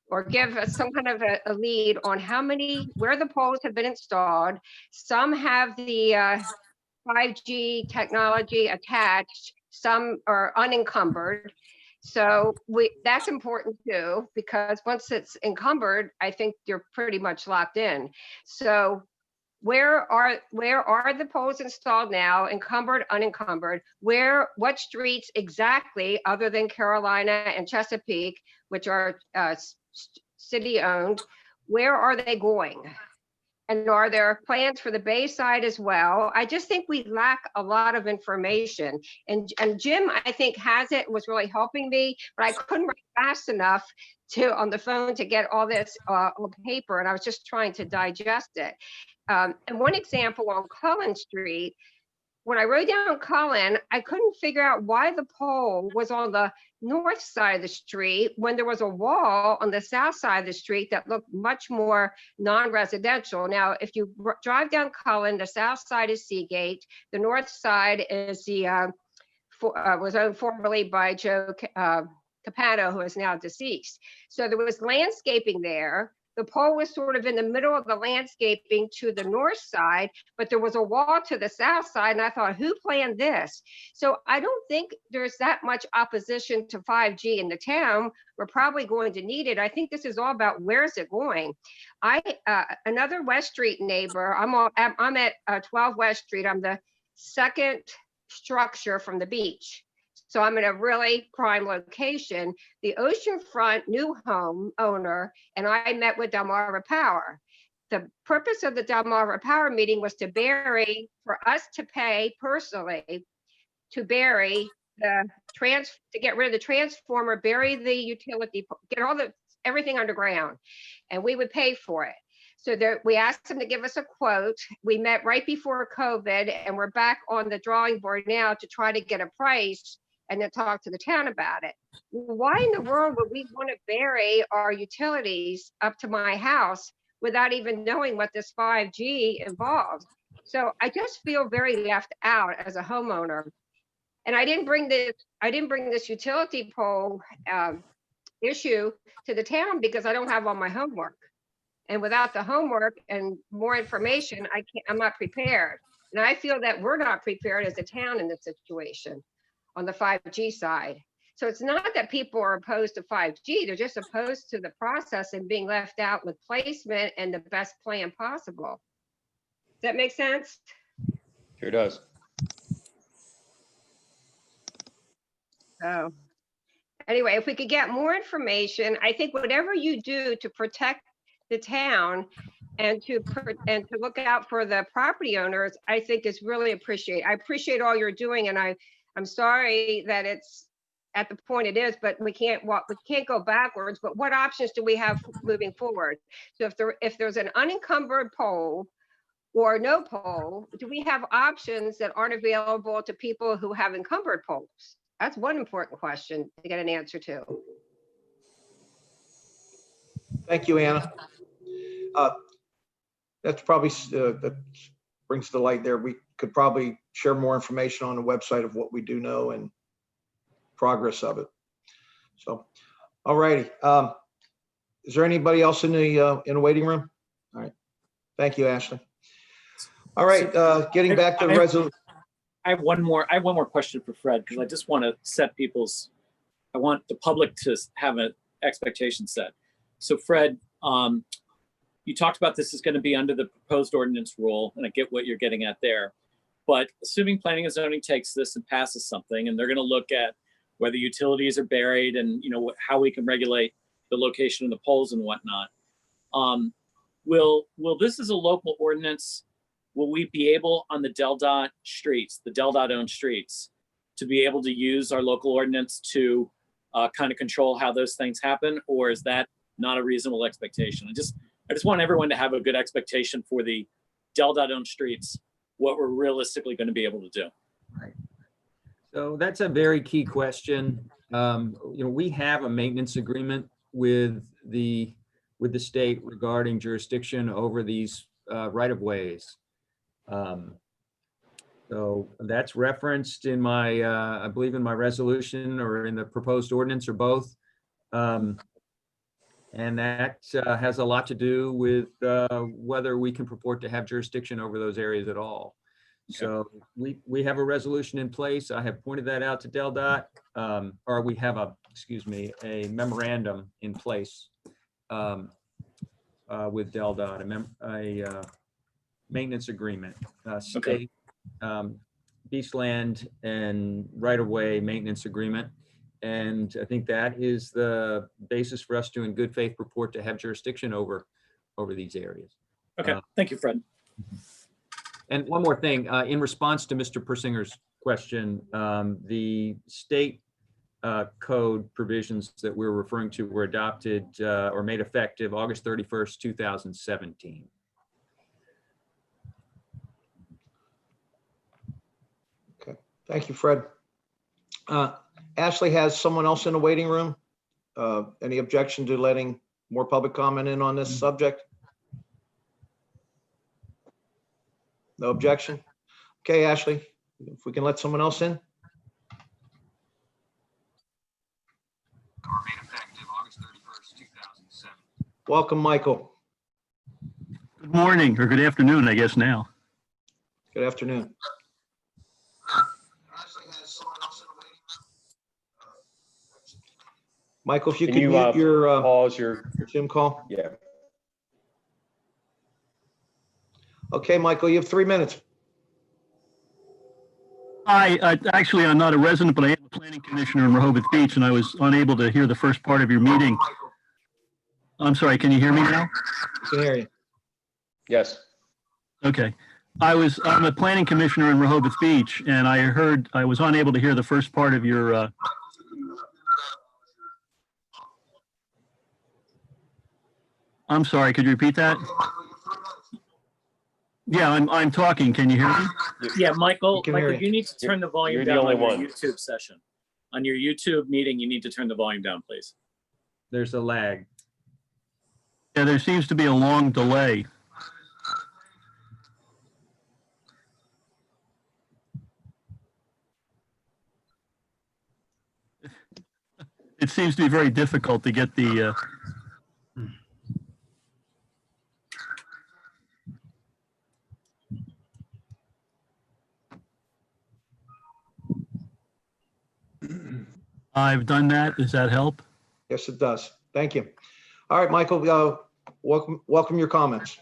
or give us some kind of a lead on where the poles have been installed? Some have the 5G technology attached, some are unencumbered. So that's important too, because once it's encumbered, I think you're pretty much locked in. So where are the poles installed now, encumbered, unencumbered? What streets exactly, other than Carolina and Chesapeake, which are city owned, where are they going? And are there plans for the Bayside as well? I just think we lack a lot of information. And Jim, I think, has it, was really helping me, but I couldn't write fast enough on the phone to get all this on paper. And I was just trying to digest it. And one example on Cullen Street, when I wrote down Cullen, I couldn't figure out why the pole was on the north side of the street when there was a wall on the south side of the street that looked much more non-residential. Now, if you drive down Cullen, the south side is Seagate, the north side is was owned formerly by Joe Capano, who is now deceased. So there was landscaping there. The pole was sort of in the middle of the landscaping to the north side, but there was a wall to the south side. And I thought, who planned this? So I don't think there's that much opposition to 5G in the town. We're probably going to need it. I think this is all about where is it going. Another West Street neighbor, I'm at 12 West Street. I'm the second structure from the beach. So I'm in a really prime location. The oceanfront new home owner and I met with Delmarva Power. The purpose of the Delmarva Power meeting was for us to pay personally to bury to get rid of the transformer, bury the utility, get everything underground, and we would pay for it. So we asked them to give us a quote. We met right before COVID, and we're back on the drawing board now to try to get a price and then talk to the town about it. Why in the world would we want to bury our utilities up to my house without even knowing what this 5G involves? So I just feel very left out as a homeowner. And I didn't bring this utility pole issue to the town because I don't have all my homework. And without the homework and more information, I'm not prepared. And I feel that we're not prepared as a town in this situation on the 5G side. So it's not that people are opposed to 5G, they're just opposed to the process and being left out with placement and the best plan possible. Does that make sense? Sure does. So anyway, if we could get more information, I think whatever you do to protect the town and to look out for the property owners, I think is really appreciated. I appreciate all you're doing, and I'm sorry that it's at the point it is, but we can't go backwards. But what options do we have moving forward? So if there's an unencumbered pole or no pole, do we have options that aren't available to people who have encumbered poles? That's one important question to get an answer to. Thank you, Anna. That's probably, that brings to light there. We could probably share more information on the website of what we do know and progress of it. So, all righty. Is there anybody else in the waiting room? All right. Thank you, Ashley. All right, getting back to the resolution. I have one more question for Fred, because I just want to I want the public to have an expectation set. So Fred, you talked about this is going to be under the proposed ordinance rule, and I get what you're getting at there. But assuming planning and zoning takes this and passes something, and they're going to look at whether utilities are buried and how we can regulate the location of the poles and whatnot. Will this as a local ordinance, will we be able on the DelDOT streets, the DelDOT owned streets, to be able to use our local ordinance to kind of control how those things happen? Or is that not a reasonable expectation? I just want everyone to have a good expectation for the DelDOT owned streets, what we're realistically going to be able to do. Right. So that's a very key question. We have a maintenance agreement with the state regarding jurisdiction over these right-of-ways. So that's referenced in my, I believe in my resolution or in the proposed ordinance or both. And that has a lot to do with whether we can purport to have jurisdiction over those areas at all. So we have a resolution in place. I have pointed that out to DelDOT, or we have a memorandum in place with DelDOT, maintenance agreement. Okay. State, Beastland and right-of-way maintenance agreement. And I think that is the basis for us to, in good faith, purport to have jurisdiction over these areas. Okay, thank you, Fred. And one more thing, in response to Mr. Persinger's question, the state code provisions that we're referring to were adopted or made effective August 31st, 2017. Okay, thank you, Fred. Ashley has someone else in the waiting room. Any objection to letting more public comment in on this subject? No objection? Okay, Ashley, if we can let someone else in. Welcome, Michael. Good morning, or good afternoon, I guess now. Good afternoon. Michael, if you Can could you mute your pause your, Zoom call. yeah. Okay, Michael, you have 3 minutes. Actually, I'm not a resident, but I am a planning commissioner in Rehoboth Beach, and I was unable to hear the first part of your meeting. I'm sorry, can you hear me now? I can hear you. Yes. Okay. I'm a planning commissioner in Rehoboth Beach, and I was unable to hear the first part of your, I'm sorry, could you repeat that? Yeah, I'm talking. Can you hear me? Yeah, Michael, can hear you need to turn the volume You're the down only on your one. YouTube session. On your YouTube meeting, you need to turn the volume down, please. There's a lag. Yeah, there seems to be a long delay. It seems to be very difficult to get the, I've done that. Does that help? Yes, it does. Thank you. All right, Michael, welcome your comments.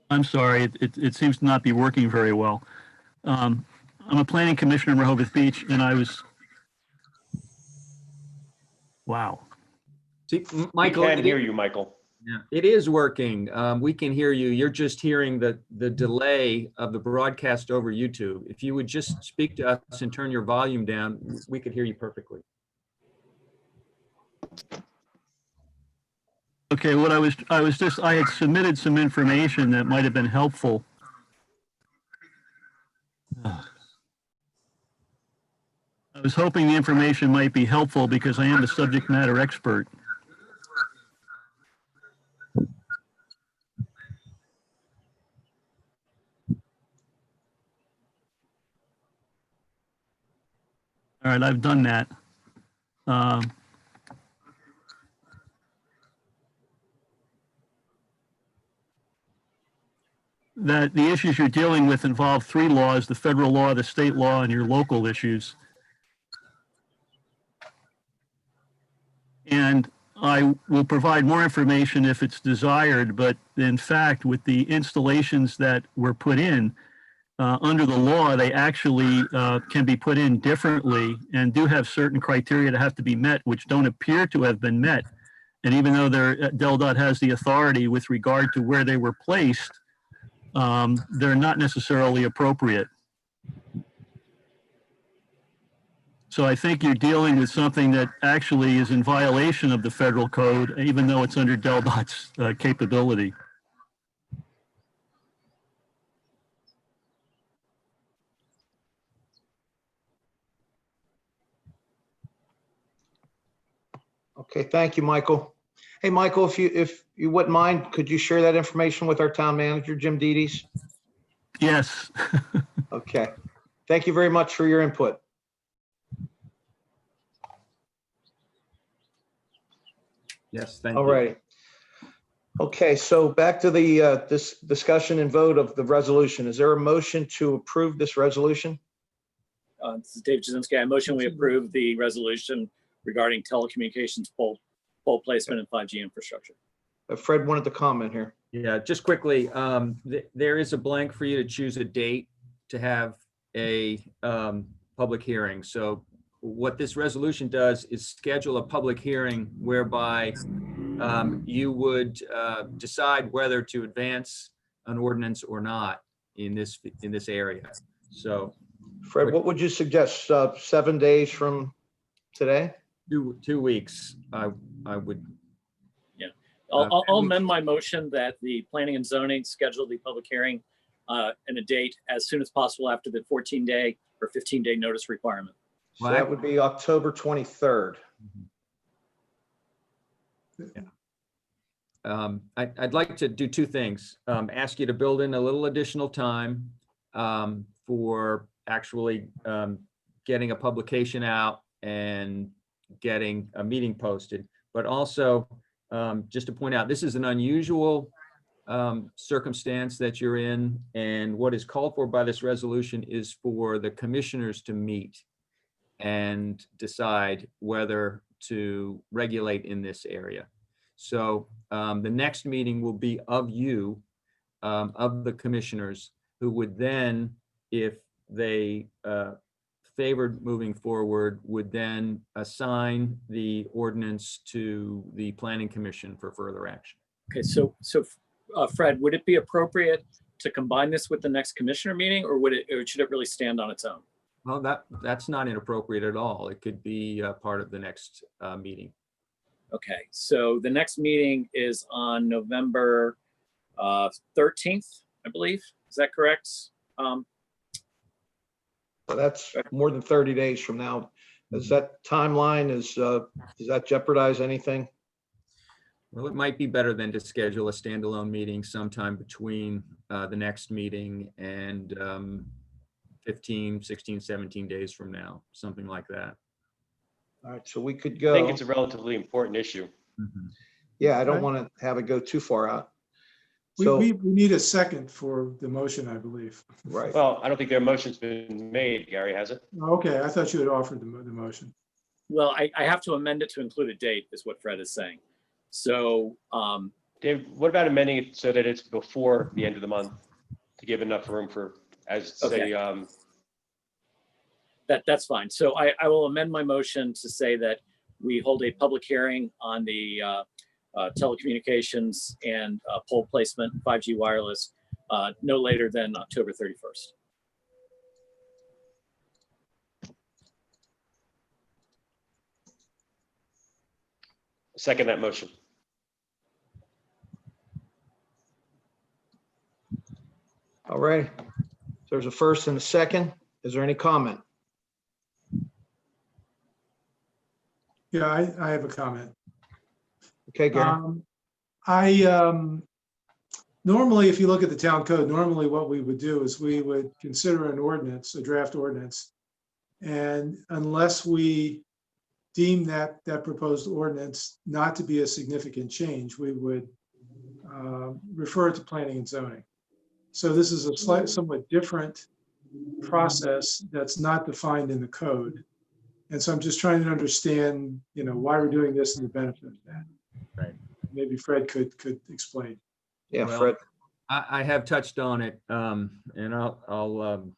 I'm sorry, it seems to not be working very well. I'm a planning commissioner in Rehoboth Beach, and wow. See, We Michael, can hear you, Michael. yeah, it is working. We can hear you. You're just hearing the delay of the broadcast over YouTube. If you would just speak to us and turn your volume down, we could hear you perfectly. Okay, what I had submitted some information that might have been helpful. I was hoping the information might be helpful because I am a subject matter expert. All right, I've done that. That the issues you're dealing with involve 3 laws: the federal law, the state law, and your local issues. And I will provide more information if it's desired, but in fact, with the installations that were put in, under the law, they actually can be put in differently and do have certain criteria that have to be met, which don't appear to have been met. And even though DelDOT has the authority with regard to where they were placed, they're not necessarily appropriate. So I think you're dealing with something that actually is in violation of the federal code, even though it's under DelDOT's capability. Okay, thank you, Michael. Hey, Michael, if you wouldn't mind, could you share that information with our town manager, Jim Dedes? Yes. Okay. Thank you very much for your input. Yes, thank you. All right. Okay, so back to the this discussion and vote of the resolution. Is there a motion to approve this resolution? This is Dave Jasinski. I motion we approve the resolution regarding telecommunications pole placement and 5G infrastructure. Fred wanted to comment here. Yeah, just quickly, there is a blank for you to choose a date to have a public hearing. So what this resolution does is schedule a public hearing whereby you would decide whether to advance an ordinance or not in this area. So Fred, what would you suggest? 7 days from today? 2 weeks, I would. I'll amend my motion that the planning and zoning schedule the public hearing and a date as soon as possible after the 14-day or 15-day notice requirement. So that would be October 23rd. I'd like to do two things. Ask you to build in a little additional time for actually getting a publication out and getting a meeting posted, but also just to point out, this is an unusual circumstance that you're in, and what is called for by this resolution is for the commissioners to meet and decide whether to regulate in this area. So the next meeting will be of you, of the commissioners, who would then, if they favored moving forward, would then assign the ordinance to the planning commission for further action. Okay, so Fred, would it be appropriate to combine this with the next commissioner meeting, or should it really stand on its own? Well, that's not inappropriate at all. It could be part of the next meeting. Okay, so the next meeting is on November 13th, I believe. Is that correct? So that's more than 30 days from now. Is that timeline, does that jeopardize anything? Well, it might be better than to schedule a standalone meeting sometime between the next meeting and 15, 16, 17 days from now, something like that. All right, so we could I go. think it's a relatively important issue. Yeah, I don't want to have it go too far out. We So, need a second for the motion, I believe. right. Well, I don't think their motion's been made, Gary, has it? Okay, I thought you had offered the motion. Well, I have to amend it to include a date, is what Fred is saying. So, Dave, what about amending it so that it's before the end of the month to give enough room for, as say, that's fine. So I will amend my motion to say that we hold a public hearing on the telecommunications and pole placement, 5G wireless, no later than October 31st. second that motion. All right. There's a first and a second. Is there any comment? Yeah, I have a comment. Okay, Gary. Normally, if you look at the town code, normally what we would do is we would consider an ordinance, a draft ordinance. And unless we deem that proposed ordinance not to be a significant change, we would refer it to planning and zoning. So this is a somewhat different process that's not defined in the code. And so I'm just trying to understand, why we're doing this and the benefit of that. Right. Maybe Fred could explain. Yeah, Well, Fred. I have touched on it, and I'll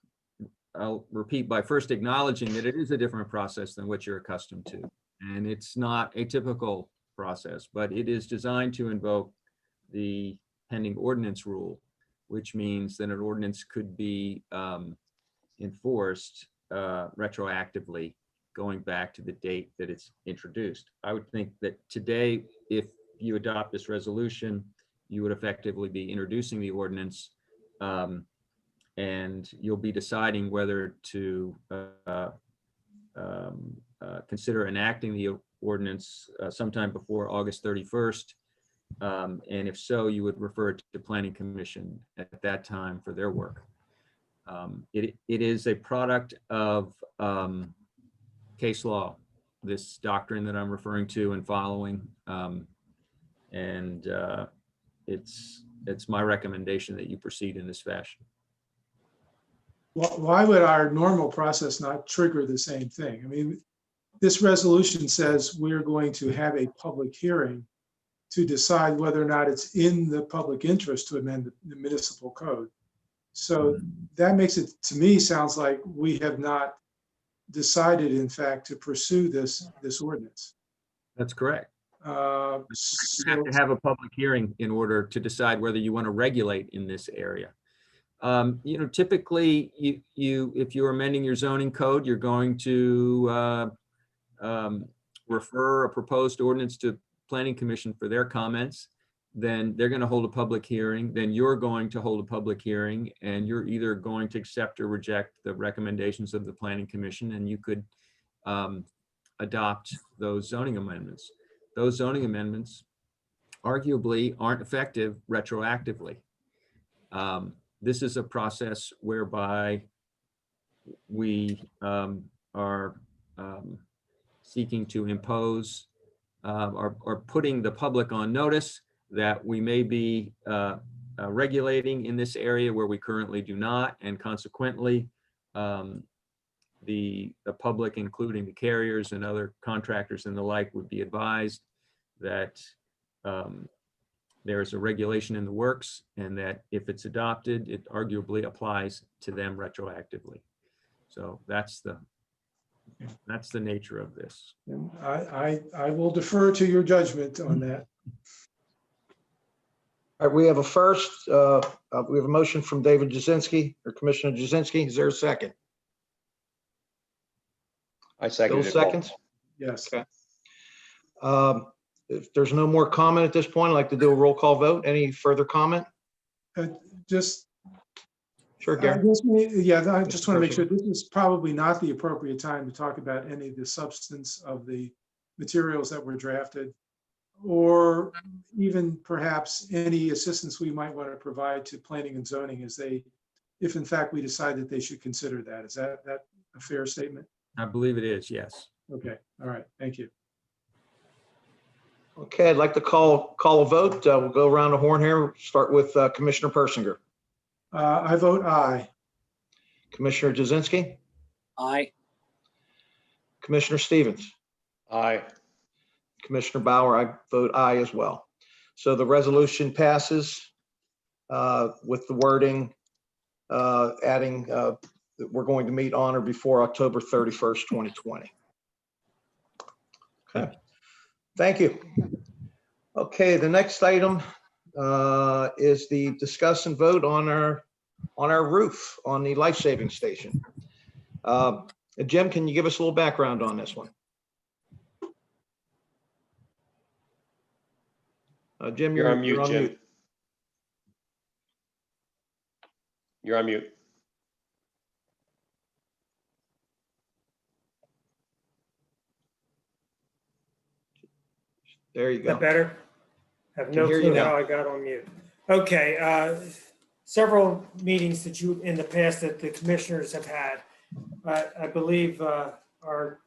repeat by first acknowledging that it is a different process than what you're accustomed to. And it's not a typical process, but it is designed to invoke the pending ordinance rule, which means that an ordinance could be enforced retroactively going back to the date that it's introduced. I would think that today, if you adopt this resolution, you would effectively be introducing the ordinance, and you'll be deciding whether to consider enacting the ordinance sometime before August 31st. And if so, you would refer it to the Planning Commission at that time for their work. It is a product of case law, this doctrine that I'm referring to and following. It's my recommendation that you proceed in this fashion. Why would our normal process not trigger the same thing? I mean, this resolution says we're going to have a public hearing to decide whether or not it's in the public interest to amend the municipal code. So that makes it, to me, sounds like we have not decided, in fact, to pursue this ordinance. That's correct. You have So, to have a public hearing in order to decide whether you want to regulate in this area. Typically, if you're amending your zoning code, you're going to refer a proposed ordinance to Planning Commission for their comments. Then they're going to hold a public hearing. Then you're going to hold a public hearing, and you're either going to accept or reject the recommendations of the Planning Commission, and you could adopt those zoning amendments. Those zoning amendments arguably aren't effective retroactively. This is a process whereby we are seeking to impose or putting the public on notice that we may be regulating in this area where we currently do not, and consequently, the public, including the carriers and other contractors and the like, would be advised that there is a regulation in the works, and that if it's adopted, it arguably applies to them retroactively. So that's the nature of this. I will defer to your judgment on that. All right, we have a first, we have a motion from David Jasinski, or Commissioner Jasinski. Is there a second? I Bill seconded it, Paul. seconds? Yes. Okay. If there's no more comment at this point, I'd like to do a roll call vote. Any further comment? Just, Sure, I Gary. guess I just want to make sure this is probably not the appropriate time to talk about any of the substance of the materials that were drafted, or even perhaps any assistance we might want to provide to planning and zoning as they, if in fact we decide that they should consider that. Is that a fair statement? I believe it is, yes. Okay, all right, thank you. Okay, I'd like to call a vote. We'll go around the horn here. Start with Commissioner Persinger. I vote aye. Commissioner Jasinski, Aye. Commissioner Stevens, Aye. Commissioner Bauer, I vote aye as well. So the resolution passes with the wording adding that we're going to meet on or before October 31st, 2020. Okay, thank you. Okay, the next item is the discuss and vote on our roof on the life-saving station. Jim, can you give us a little background on this one? Jim, You're on mute, Jim. mute. You're on mute. There you Is that go. better? Have Can no hear you clue now. how I got on mute. Okay, several meetings that you, in the past, that the commissioners have had. I believe our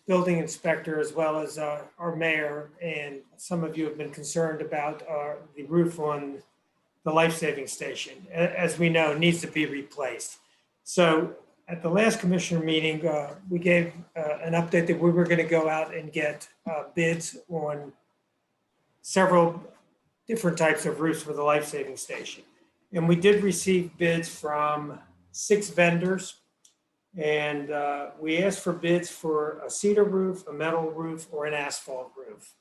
building inspector, as well as our mayor, and some of you have been concerned about the roof on the life-saving station. As we know, it needs to be replaced. So at the last commissioner meeting, we gave an update that we were going to go out and get bids on several different types of roofs for the life-saving station. And we did receive bids from 6 vendors. And we asked for bids for a cedar roof, a metal roof, or an asphalt roof.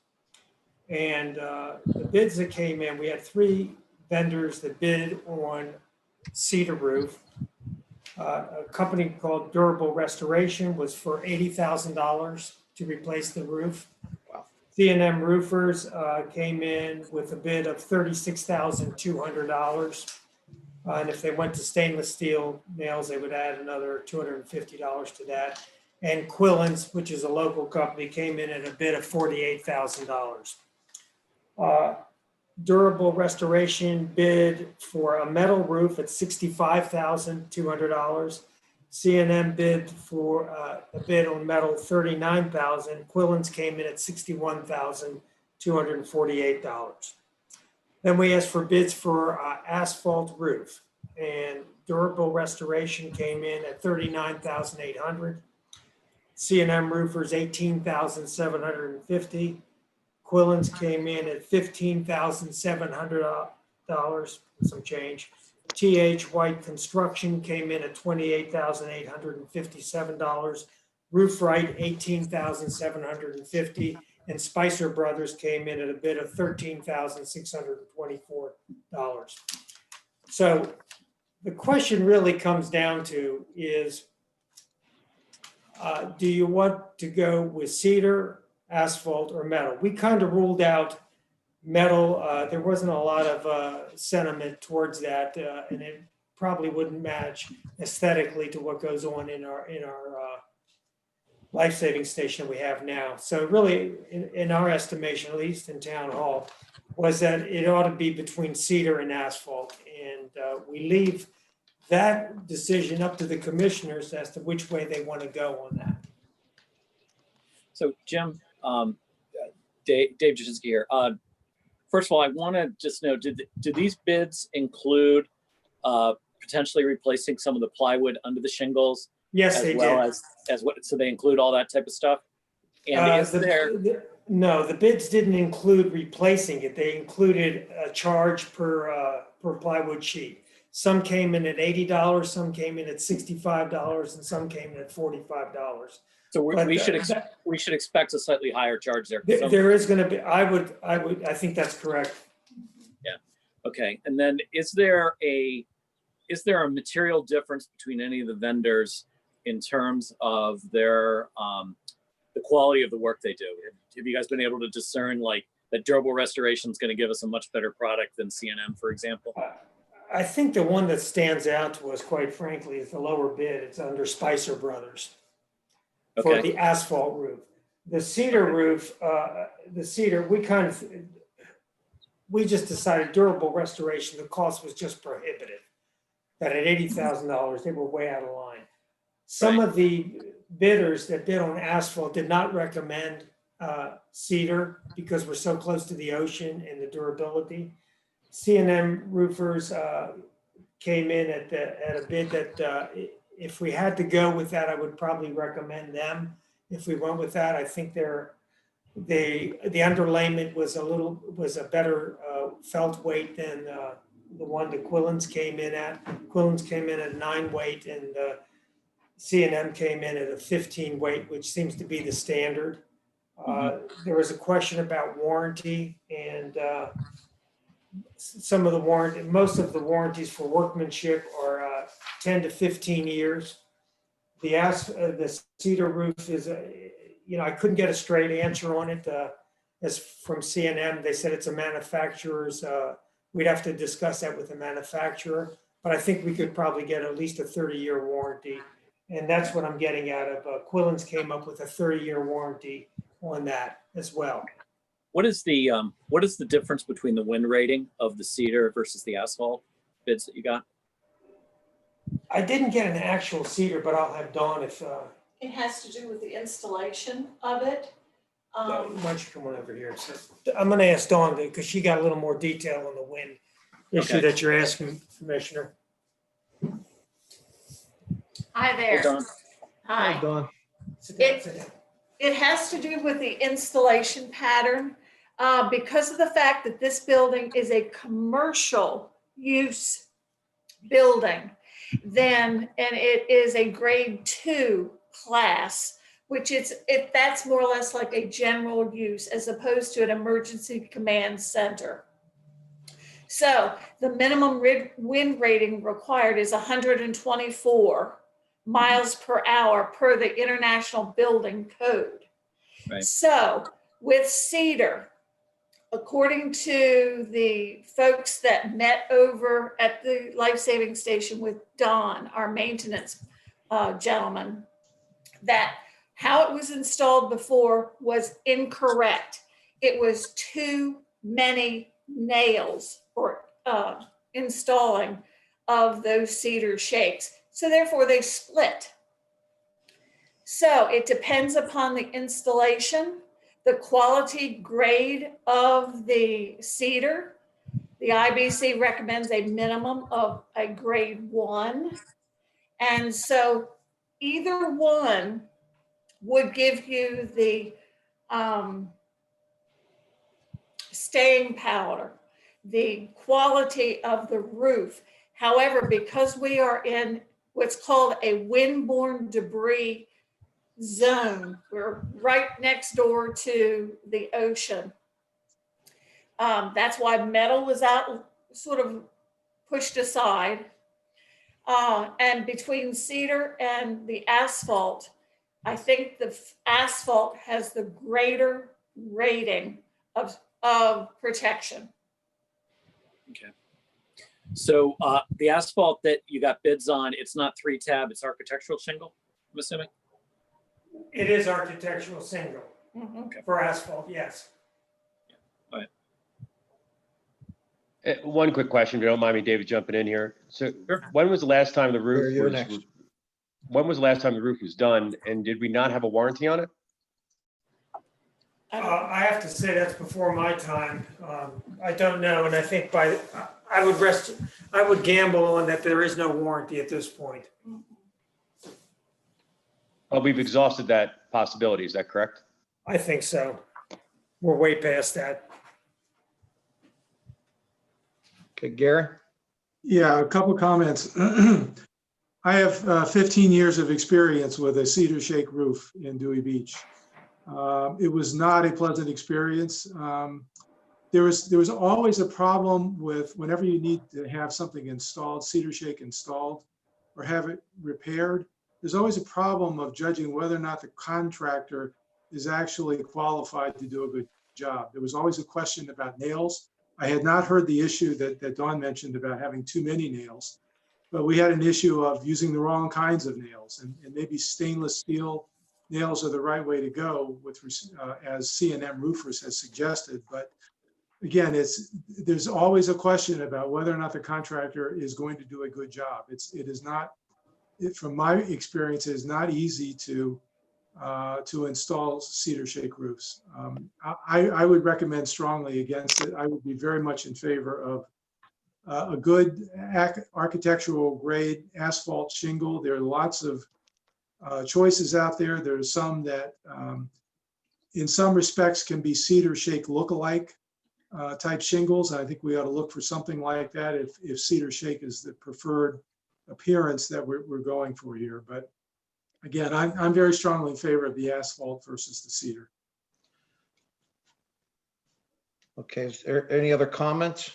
And the bids that came in, we had 3 vendors that bid on cedar roof. A company called Durable Restoration was for $80,000 to replace the roof. Wow. C&M Roofers came in with a bid of $36,200. And if they went to stainless steel nails, they would add another $250 to that. And Quillens, which is a local company, came in at a bid of $48,000. Durable Restoration bid for a metal roof at $65,200. C&M bid for a bid on metal $39,000. Quillens came in at $61,248. Then we asked for bids for asphalt roof, and Durable Restoration came in at $39,800. C&M Roofers $18,750. Quillen's came in at $15,700, some change. TH White Construction came in at $28,857. Roof Right, $18,750. And Spicer Brothers came in at a bid of $13,624. So the question really comes down to is, do you want to go with cedar, asphalt, or metal? We kind of ruled out metal. There wasn't a lot of sentiment towards that, and it probably wouldn't match aesthetically to what goes on in our life-saving station we have now. So really, in our estimation, at least in town hall, was that it ought to be between cedar and asphalt. And we leave that decision up to the commissioners as to which way they want to go on that. So Jim, Dave Jasinski here. First of all, I want to just know, do these bids include potentially replacing some of the plywood under the shingles? Yes, as they well did. as what, so they include all that type of stuff? And is there, No, the bids didn't include replacing it. They included a charge per plywood sheet. Some came in at $80, some came in at $65, and some came in at $45. so But we should expect a slightly higher charge there. There is going to be, I think that's correct. Okay, and then is there a material difference between any of the vendors in terms of their the quality of the work they do? Have you guys been able to discern like that durable restoration is going to give us a much better product than CNM, for example? I think the one that stands out to us, quite frankly, is the lower bid. It's under Spicer Brothers for Okay. the asphalt roof. The cedar roof, we just decided durable restoration, the cost was just prohibitive. That at $80,000, they were way out of line. Some of the bidders that bid on asphalt did not recommend cedar because we're so close to the ocean and the durability. C&M roofers came in at a bid that if we had to go with that, I would probably recommend them. If we went with that, I think the underlayment was a better felt weight than the one that Quillen's came in at. Quillen's came in at 9 weight and C&M came in at a 15 weight, which seems to be the standard. There was a question about warranty and most of the warranties for workmanship are 10 to 15 years. The cedar roof is, I couldn't get a straight answer on it. As from C&M, they said it's a manufacturer's, we'd have to discuss that with the manufacturer, but I think we could probably get at least a 30-year warranty. And that's what I'm getting out of, Quillen's came up with a 30-year warranty on that as well. What is the difference between the wind rating of the cedar versus the asphalt bids that you got? I didn't get an actual cedar, but I'll have Dawn if, It has to do with the installation of it. why don't you come on over here? So, I'm gonna ask Dawn because she got a little more detail on the wind issue Okay. that you're asking, Commissioner. Hi Hey, there. Dawn. Hi. Dawn. Sit down, It- sit down. It has to do with the installation pattern. Because of the fact that this building is a commercial use building, and it is a grade 2 class, which that's more or less like a general use as opposed to an emergency command center. So the minimum wind rating required is 124 miles per hour per the International Building Code. Right. So with cedar, according to the folks that met over at the life-saving station with Don, our maintenance gentleman, that how it was installed before was incorrect. It was too many nails for installing of those cedar shakes. So therefore they split. So it depends upon the installation, the quality grade of the cedar. The IBC recommends a minimum of a grade 1. And so either one would give you the staying power, the quality of the roof. However, because we are in what's called a windborne debris zone, we're right next door to the ocean. That's why metal was out, sort of pushed aside. And between cedar and the asphalt, I think the asphalt has the greater rating of protection. Okay. So the asphalt that you got bids on, it's not 3-tab, it's architectural shingle, I'm assuming? It is architectural single Mhm. for asphalt, yes. One quick question, if you don't mind me, David, jumping in here. So Sure. when was the last time the Gary, roof you're was, next. when was the last time the roof was done? And did we not have a warranty on it? I have to say that's before my time. I don't know, and I think I would gamble on that there is no warranty at this point. Well, we've exhausted that possibility, is that correct? I think so. We're way past that. Okay, Gary? Yeah, a couple of comments. I have 15 years of experience with a cedar shake roof in Dewey Beach. It was not a pleasant experience. There was always a problem with whenever you need to have something installed, cedar shake installed, or have it repaired. There's always a problem of judging whether or not the contractor is actually qualified to do a good job. There was always a question about nails. I had not heard the issue that Dawn mentioned about having too many nails, but we had an issue of using the wrong kinds of nails, and maybe stainless steel nails are the right way to go with, as C&M Roofers has suggested. But again, there's always a question about whether or not the contractor is going to do a good job. It is not, from my experience, it is not easy to install cedar shake roofs. I would recommend strongly against it. I would be very much in favor of a good architectural grade asphalt shingle. There are lots of choices out there. There's some that in some respects can be cedar shake lookalike type shingles. I think we ought to look for something like that if cedar shake is the preferred appearance that we're going for here. But again, I'm very strongly in favor of the asphalt versus the cedar. Okay, is there any other comments?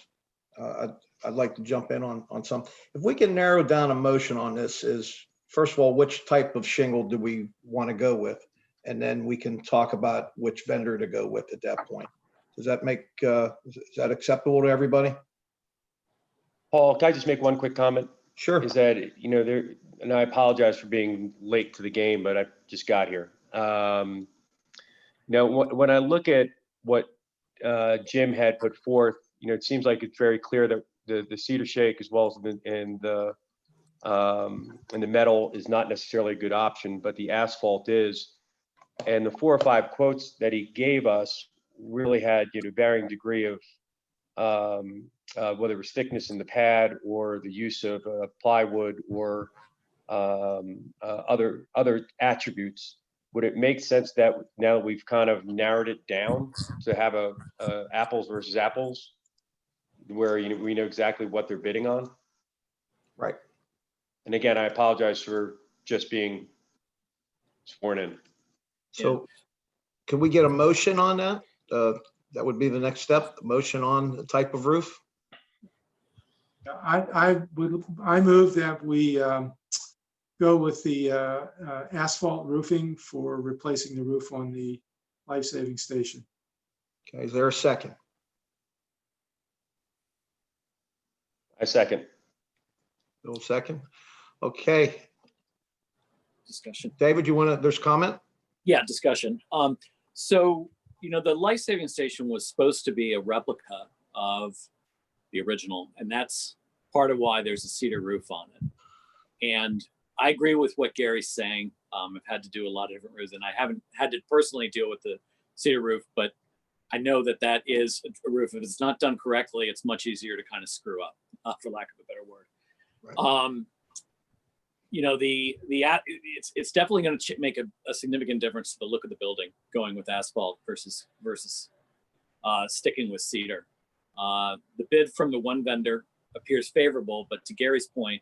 I'd like to jump in on some. If we can narrow down a motion on this is, first of all, which type of shingle do we want to go with? And then we can talk about which vendor to go with at that point. Does that make, is that acceptable to everybody? Paul, can I just make one quick comment? Sure. Is that, and I apologize for being late to the game, but I just got here. Now, when I look at what Jim had put forth, it seems like it's very clear that the cedar shake as well as the metal is not necessarily a good option, but the asphalt is. And the 4 or 5 quotes that he gave us really had varying degree of whether it was thickness in the pad or the use of plywood or other attributes. Would it make sense that now that we've kind of narrowed it down to have a apples versus apples, where we know exactly what they're bidding on? Right. And again, I apologize for just being sworn in. So can we get a motion on that? That would be the next step, the motion on the type of roof. I move that we go with the asphalt roofing for replacing the roof on the life-saving station. Okay, is there a second? I second. Bill, second. Okay, Discussion. David, there's comment? Yeah, discussion. So, the life-saving station was supposed to be a replica of the original, and that's part of why there's a cedar roof on it. And I agree with what Gary's saying. I've had to do a lot of different roofs, and I haven't had to personally deal with the cedar roof, but I know that is a roof. If it's not done correctly, it's much easier to kind of screw up, for lack of a better word. Right. It's definitely going to make a significant difference to the look of the building going with asphalt versus sticking with cedar. The bid from the one vendor appears favorable, but to Gary's point,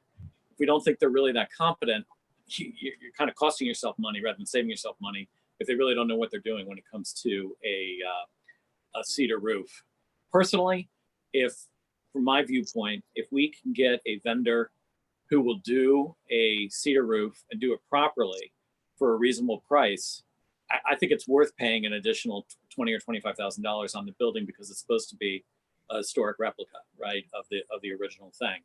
if we don't think they're really that competent, you're kind of costing yourself money rather than saving yourself money if they really don't know what they're doing when it comes to a cedar roof. Personally, from my viewpoint, if we can get a vendor who will do a cedar roof and do it properly for a reasonable price, I think it's worth paying an additional $20,000 or $25,000 on the building because it's supposed to be a historic replica, right, of the original thing.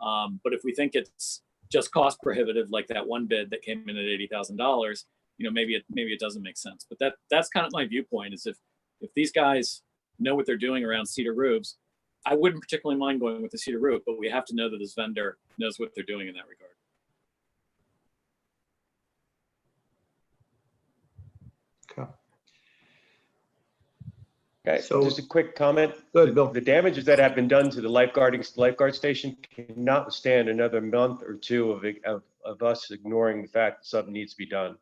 But if we think it's just cost prohibitive, like that one bid that came in at $80,000, maybe it doesn't make sense. But that's kind of my viewpoint, is if these guys know what they're doing around cedar roofs, I wouldn't particularly mind going with the cedar roof, but we have to know that this vendor knows what they're doing in that regard. Okay. Okay, So- just a quick comment. Good, Bill. The damages that have been done to the lifeguard station cannot withstand another month or two of us ignoring the fact that something needs to be done.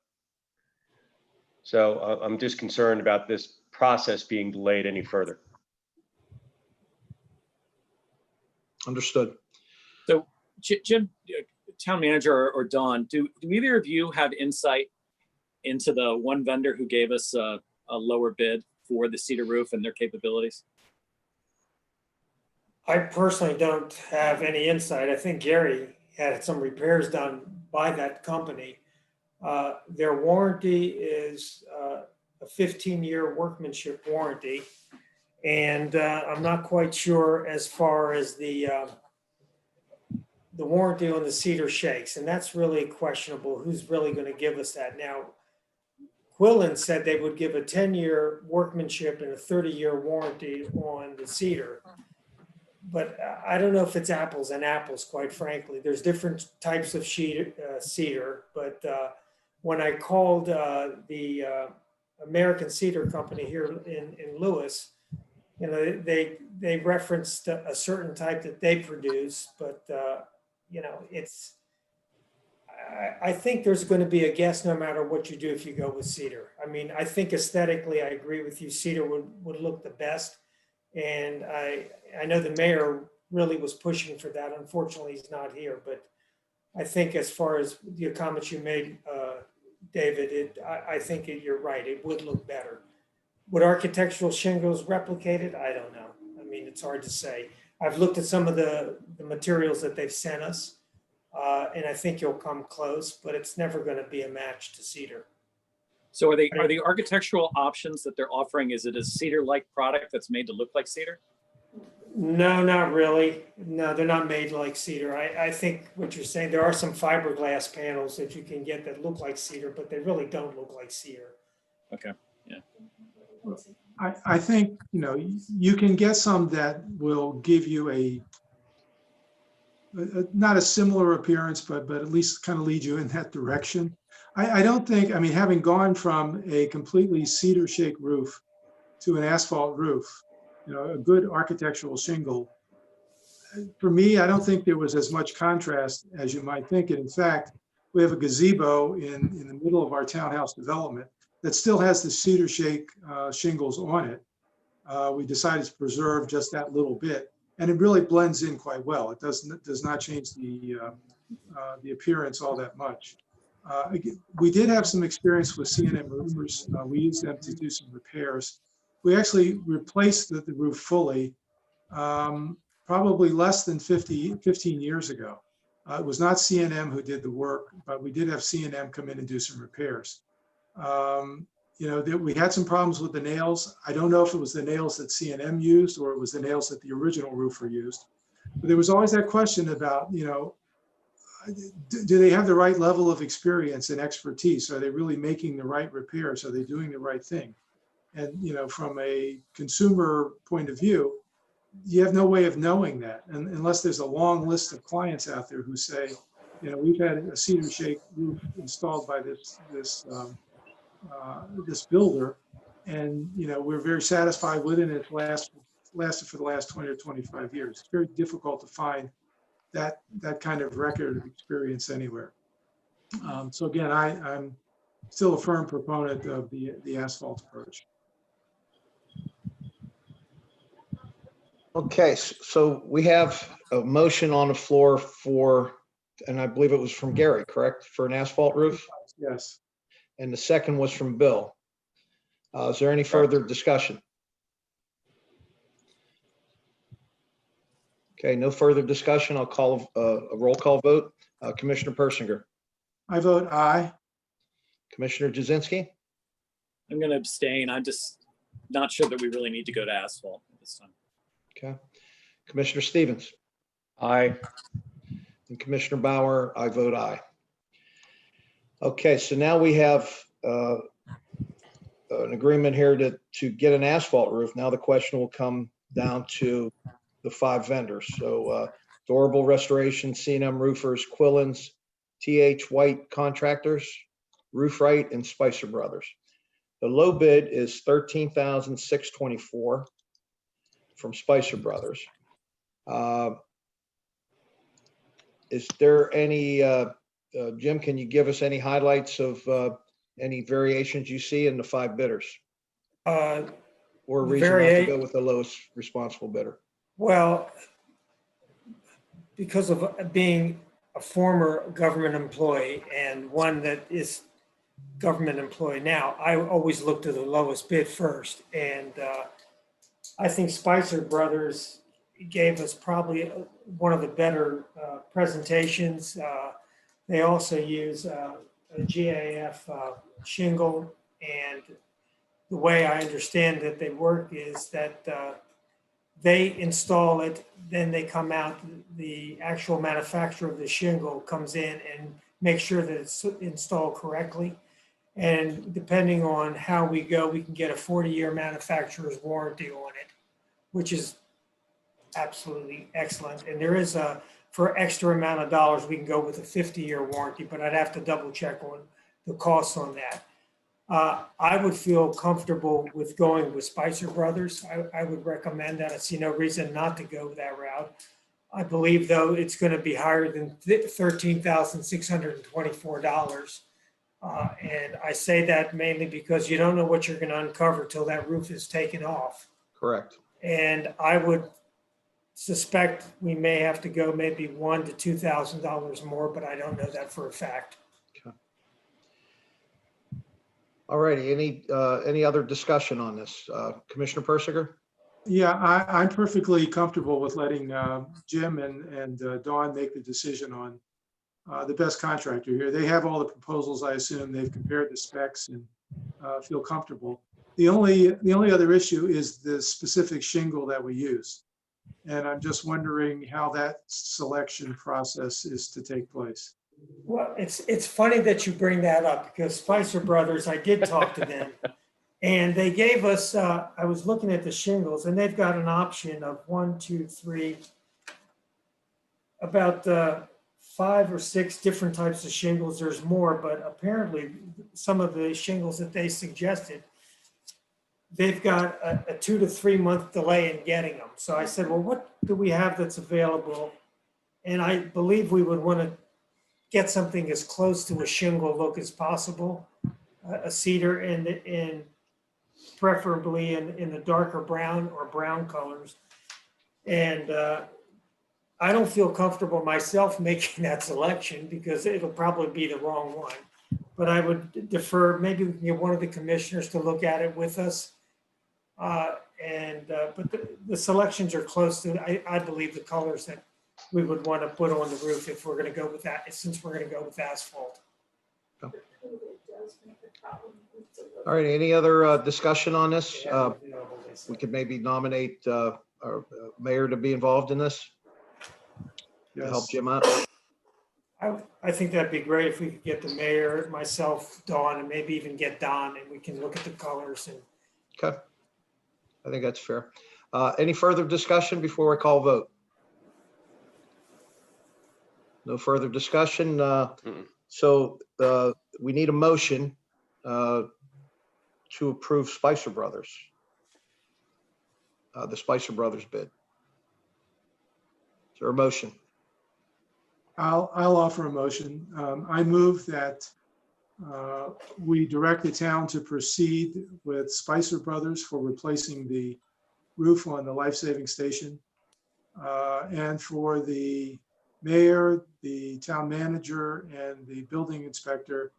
So I'm just concerned about this process being delayed any further. Understood. So Jim, town manager or Dawn, do either of you have insight into the one vendor who gave us a lower bid for the cedar roof and their capabilities? I personally don't have any insight. I think Gary had some repairs done by that company. Their warranty is a 15-year workmanship warranty. And I'm not quite sure as far as the warranty on the cedar shakes, and that's really questionable. Who's really going to give us that? Now, Quillen said they would give a 10-year workmanship and a 30-year warranty on the cedar. But I don't know if it's apples and apples, quite frankly. There's different types of cedar, but when I called the American Cedar Company here in Lewis, they referenced a certain type that they produce, but it's. I think there's going to be a guess no matter what you do if you go with cedar. I mean, I think aesthetically, I agree with you. Cedar would look the best, and I know the mayor really was pushing for that. Unfortunately, he's not here, but I think as far as the comments you made, David, I think you're right. It would look better. Would architectural shingles replicate it? I don't know. I mean, it's hard to say. I've looked at some of the materials that they've sent us, and I think you'll come close, but it's never going to be a match to cedar. So are the architectural options that they're offering, is it a cedar-like product that's made to look like cedar? No, not really. No, they're not made like cedar. I think what you're saying, there are some fiberglass panels that you can get that look like cedar, but they really don't look like cedar. Okay, yeah. I think, you can get some that will give you a not a similar appearance, but at least kind of lead you in that direction. I don't think, having gone from a completely cedar shake roof to an asphalt roof, a good architectural shingle, for me, I don't think there was as much contrast as you might think. And in fact, we have a gazebo in the middle of our townhouse development that still has the cedar shake shingles on it. We decided to preserve just that little bit, and it really blends in quite well. It does not change the appearance all that much. We did have some experience with C&M roofers. We used them to do some repairs. We actually replaced the roof fully, probably less than 15 years ago. It was not C&M who did the work, but we did have C&M come in and do some repairs. We had some problems with the nails. I don't know if it was the nails that C&M used or it was the nails that the original roofer used. But there was always that question about, do they have the right level of experience and expertise? Are they really making the right repairs? Are they doing the right thing? And, from a consumer point of view, you have no way of knowing that. And unless there's a long list of clients out there who say, we've had a cedar shake roof installed by this builder, and we're very satisfied with it, and it's lasted for the last 20 or 25 years. It's very difficult to find that kind of record of experience anywhere. So again, I'm still a firm proponent of the asphalt approach. Okay, so we have a motion on the floor for, and I believe it was from Gary, correct? For an asphalt roof? Yes. And the second was from Bill. Is there any further discussion? Okay, no further discussion. I'll call a roll call vote. Commissioner Persinger, I vote aye. Commissioner Jazinski, I'm going to abstain. I'm just not sure that we really need to go to asphalt at this time. okay. Commissioner Stevens, Aye. and Commissioner Bauer, I vote aye. Okay, so now we have an agreement here to get an asphalt roof. Now the question will come down to the 5 vendors. So Durable Restoration, C&M Roofers, Quillins, TH White Contractors, Roof Right, and Spicer Brothers. The low bid is $13,624 from Spicer Brothers. Is there any, Jim, can you give us any highlights of any variations you see in the 5 bidders? Uh, Or a reason not to go with the lowest responsible bidder? Well, because of being a former government employee and one that is government employee now, I always look to the lowest bid first. And I think Spicer Brothers gave us probably one of the better presentations. They also use a GAF shingle, and the way I understand that they work is that they install it, then they come out, the actual manufacturer of the shingle comes in and makes sure that it's installed correctly. And depending on how we go, we can get a 40-year manufacturer's warranty on it, which is absolutely excellent. And there is for extra amount of dollars, we can go with a 50-year warranty, but I'd have to double check on the costs on that. I would feel comfortable with going with Spicer Brothers. I would recommend that. I see no reason not to go that route. I believe, though, it's going to be higher than $13,624. And I say that mainly because you don't know what you're going to uncover till that roof is taken off. Correct. And I would suspect we may have to go maybe $1,000 to $2,000 more, but I don't know that for a fact. All righty, any other discussion on this? Commissioner Persinger? Yeah, I'm perfectly comfortable with letting Jim and Dawn make the decision on the best contractor here. They have all the proposals, I assume. They've compared the specs and feel comfortable. The only other issue is the specific shingle that we use. And I'm just wondering how that selection process is to take place. Well, it's funny that you bring that up, because Spicer Brothers, I did talk to them, and they gave us, I was looking at the shingles, and they've got an option of 1, 2, 3, about 5 or 6 different types of shingles. There's more, but apparently some of the shingles that they suggested, they've got a 2 to 3 month delay in getting them. So I said, well, what do we have that's available? And I believe we would want to get something as close to a shingle look as possible, a cedar, and preferably in the darker brown or brown colors. And I don't feel comfortable myself making that selection because it'll probably be the wrong one. But I would defer, maybe we can get one of the commissioners to look at it with us. But the selections are close to, I believe, the colors that we would want to put on the roof if we're going to go with that, since we're going to go with asphalt. All right, any other discussion on this? We could maybe nominate our mayor to be involved in this to help Jim out. I think that'd be great if we could get the mayor, myself, Dawn, and maybe even get Don, and we can look at the colors. And Okay, I think that's fair. Any further discussion before I call vote? No further discussion. So we need a motion to approve Spicer Brothers, the Spicer Brothers bid. Is there a motion? I'll offer a motion. I move that we direct the town to proceed with Spicer Brothers for replacing the roof on the life-saving station. And for the mayor, the town manager, and the building inspector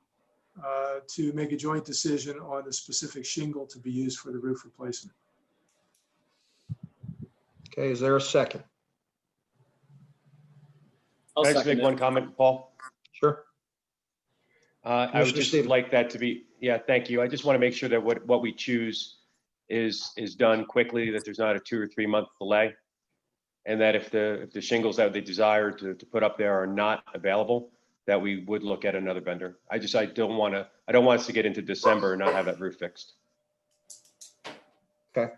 to make a joint decision on the specific shingle to be used for the roof replacement. Okay, is there a second? I'll Can I just second make it. one comment, Paul? Sure. I would Commissioner just Stevens. like that to be, yeah, thank you. I just want to make sure that what we choose is done quickly, that there's not a 2 or 3 month delay. And that if the shingles that they desire to put up there are not available, that we would look at another vendor. I don't want us to get into December and not have that roof fixed. Okay.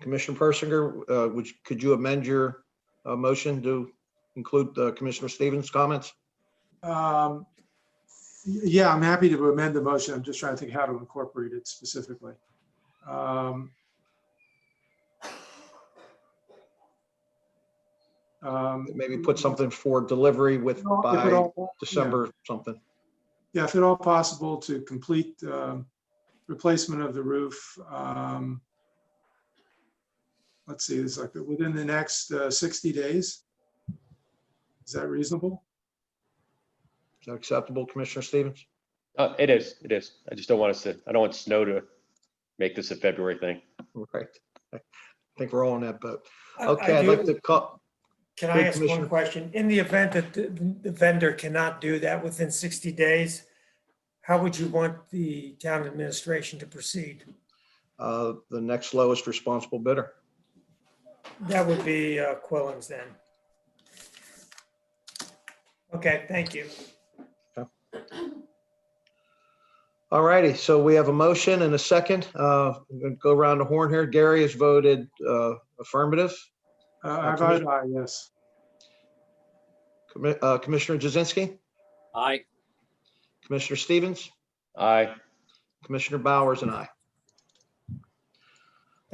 Commissioner Persinger, could you amend your motion to include Commissioner Stevens' comments? Yeah, I'm happy to amend the motion. I'm just trying to think how to incorporate it specifically. Maybe put something for delivery with if at by all- December something. Yeah, if at all possible, to complete replacement of the roof. Let's see, it's like within the next 60 days. Is that reasonable? Is that acceptable, Commissioner Stevens? It is. I just don't want I don't want snow to make this a February thing. Right. I think we're all in that boat. I Okay, I'd do- like to call, Can Good, I ask Commissioner. one question? In the event that the vendor cannot do that within 60 days, how would you want the town administration to proceed? the next lowest responsible bidder. That would be Quillens then. Okay, thank you. All righty, so we have a motion and a second. I'm going to go around the horn here. Gary has voted affirmative. I vote aye, yes. Commissioner Jazinski, Aye. Commissioner Stevens, Aye. Commissioner Bowers, and I.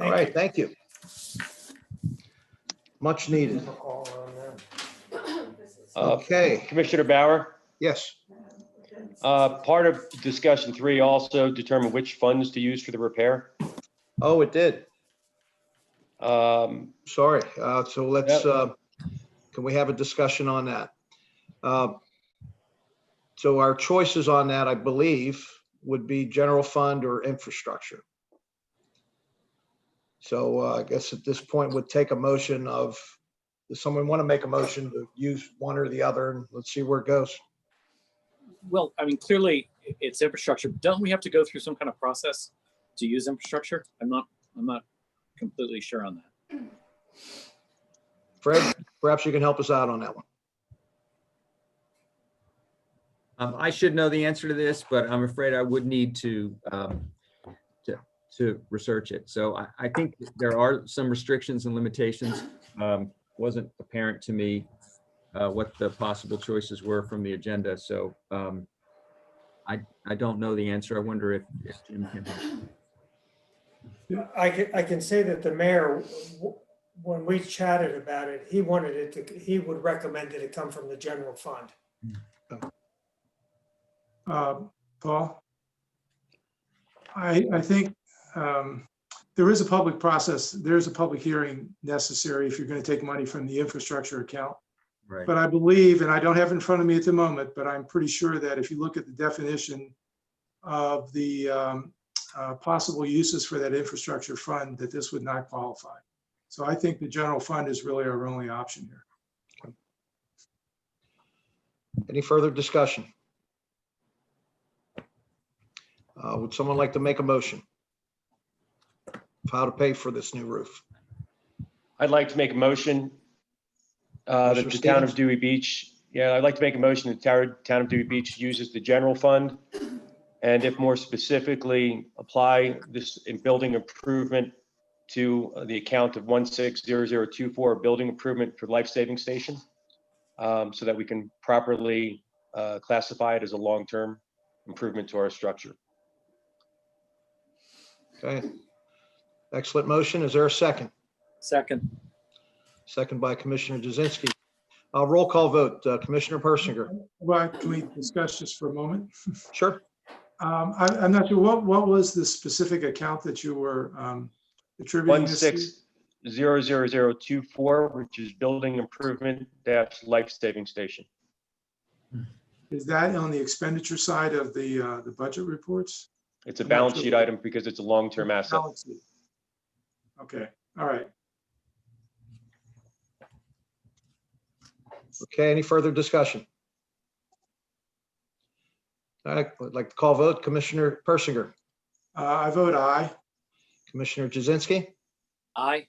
All Thank right, you. thank you. Much needed. Okay, Commissioner Bauer, yes. part of discussion 3 also determine which funds to use for the repair. Oh, it did. Um, Sorry. So let's, can we have a discussion on that? So our choices on that, I believe, would be general fund or infrastructure. So I guess at this point would take a motion of, does someone want to make a motion to use one or the other, and let's see where it goes. Well, I mean, clearly it's infrastructure. Don't we have to go through some kind of process to use infrastructure? I'm not completely sure on that. Fred, perhaps you can help us out on that one. I should know the answer to this, but I'm afraid I would need to research it. So I think there are some restrictions and limitations. Wasn't apparent to me what the possible choices were from the agenda. So I don't know the answer. I wonder if Jim can help. I can say that the mayor, when we chatted about it, he would recommend that it come from the general fund. Paul? I think there is a public process, there's a public hearing necessary if you're going to take money from the infrastructure account. Right. But I believe, and I don't have it in front of me at the moment, but I'm pretty sure that if you look at the definition of the possible uses for that infrastructure fund, that this would not qualify. So I think the general fund is really our only option here. Any further discussion? Would someone like to make a motion of how to pay for this new roof? I'd like to make a motion that the Commissioner town of Stevens? Dewey Beach, I'd like to make a motion that the town of Dewey Beach uses the general fund. And if more specifically, apply this in building improvement to the account of 160024, building improvement for life saving station. So that we can properly classify it as a long-term improvement to our structure. Okay. Excellent motion. Is there a second? Second. Second by Commissioner Jazinski. Roll call vote. Commissioner Persinger. Well, can we discuss just for a moment? Sure. I'm not sure, what was the specific account that you were attributing this to? 160024, which is building improvement dash life-saving station. Is that on the expenditure side of the budget reports? It's a I'm not balance sure sheet what- item because it's a long-term asset. Balance sheet. Okay, all right. Okay, any further discussion? All right, I'd like to call vote. Commissioner Persinger, I vote aye. Commissioner Jazinski, Aye.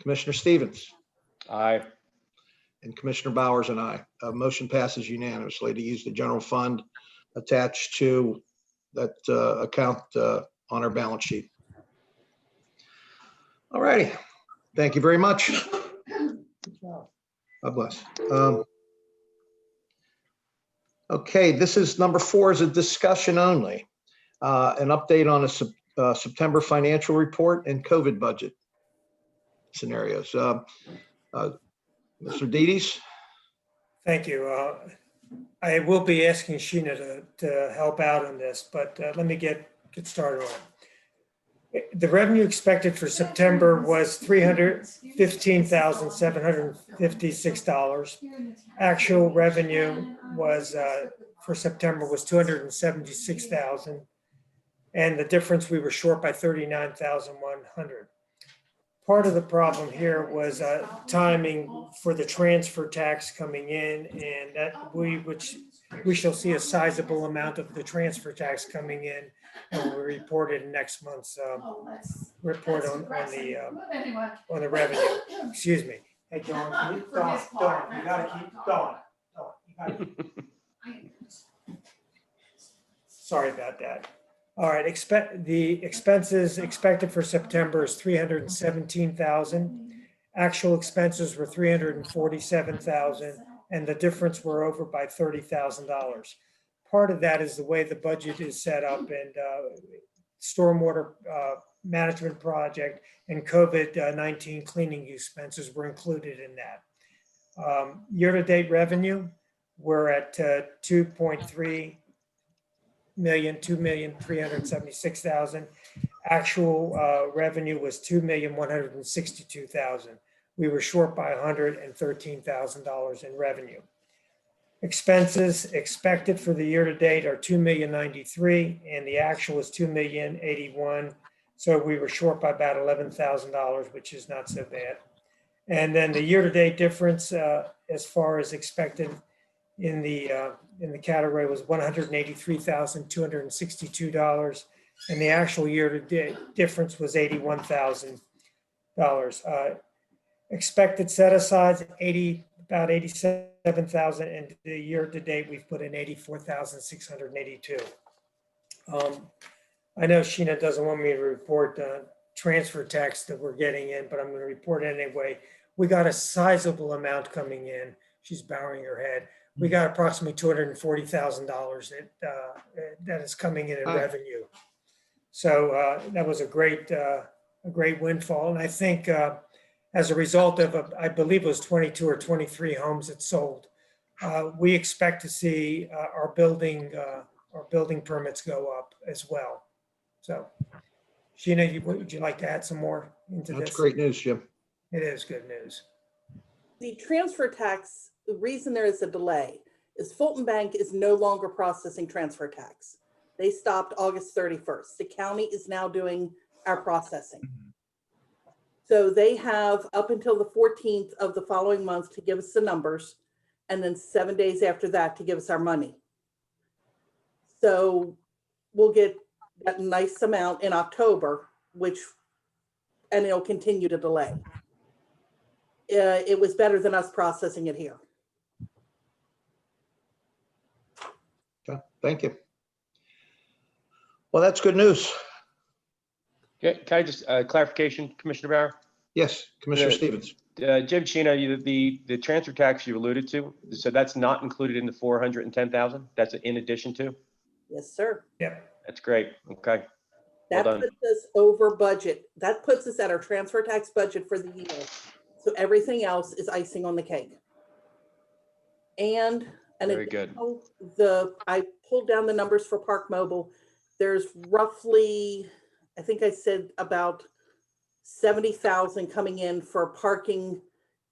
Commissioner Stevens, Aye. and Commissioner Bowers and I. Motion passes unanimously to use the general fund attached to that account on our balance sheet. All righty, thank you very much. God bless. Okay, this is number 4 is a discussion only. An update on a September financial report and COVID budget scenarios. Mr. Dedes? Thank you. I will be asking Sheena to help out on this, but let me get started on it. The revenue expected for September was $315,756. Actual revenue was for September was $276,000. And the difference, we were short by $39,100. Part of the problem here was timing for the transfer tax coming in, and that we shall see a sizable amount of the transfer tax coming in, and we'll report it in next month's report on the revenue. Excuse me. Hey, Dawn, you gotta keep going. Sorry about that. All right, the expenses expected for September is $317,000. Actual expenses were $347,000, and the difference were over by $30,000. Part of that is the way the budget is set up, and stormwater management project and COVID-19 cleaning expenses were included in that. Year-to-date revenue, we're at $2.376,000. Actual revenue was $2,162,000. We were short by $113,000 in revenue. Expenses expected for the year to date are $2,093,000, and the actual is $2,081,000. So we were short by about $11,000, which is not so bad. And then the year to date difference, as far as expected in the category, was $183,262, and the actual year to date difference was $81,000. Expected set asides about $87,000, and the year to date we've put in $84,682. I know Sheena doesn't want me to report transfer tax that we're getting in, but I'm going to report it anyway. We got a sizable amount coming in. She's bowing her head. We got approximately $240,000 that is coming in revenue. So that was a great windfall, and I think as a result of I believe it was 22 or 23 homes that sold, we expect to see our building permits go up as well. So, Sheena, would you like to add some more into this? That's great news, Jim. It is good news. The transfer tax, the reason there is a delay is Fulton Bank is no longer processing transfer tax. They stopped August 31st. The county is now doing our processing. So they have up until the 14th of the following month to give us the numbers, and then 7 days after that to give us our money. So we'll get that nice amount in October, and it'll continue to delay. It was better than us processing it here. Okay, thank you. Well, that's good news. Okay, can I just clarification, Commissioner Bauer? Yes, Commissioner Yeah. Stevens. Jim, Sheena, the transfer tax you alluded to, so that's not included in the 410,000? That's in addition to? Yes, sir. Yeah. That's great. Okay. That Well done. puts us over budget. That puts us at our transfer tax budget for the year. So everything else is icing on the cake. And Very good. I pulled down the numbers for Park Mobile. There's roughly, I think I said about 70,000 coming in for parking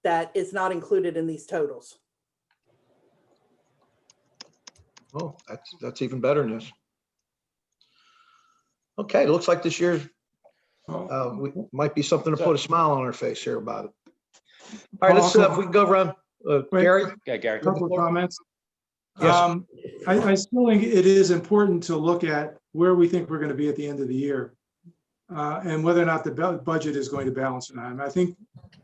that is not included in these totals. Oh, that's even better news. Okay, it looks like this year might be something to put a smile on our face here about it. All right, let's, if we can go around, Gary? Yeah, Gary. Couple of comments. Yes. I still think it is important to look at where we think we're going to be at the end of the year, and whether or not the budget is going to balance or not. And I think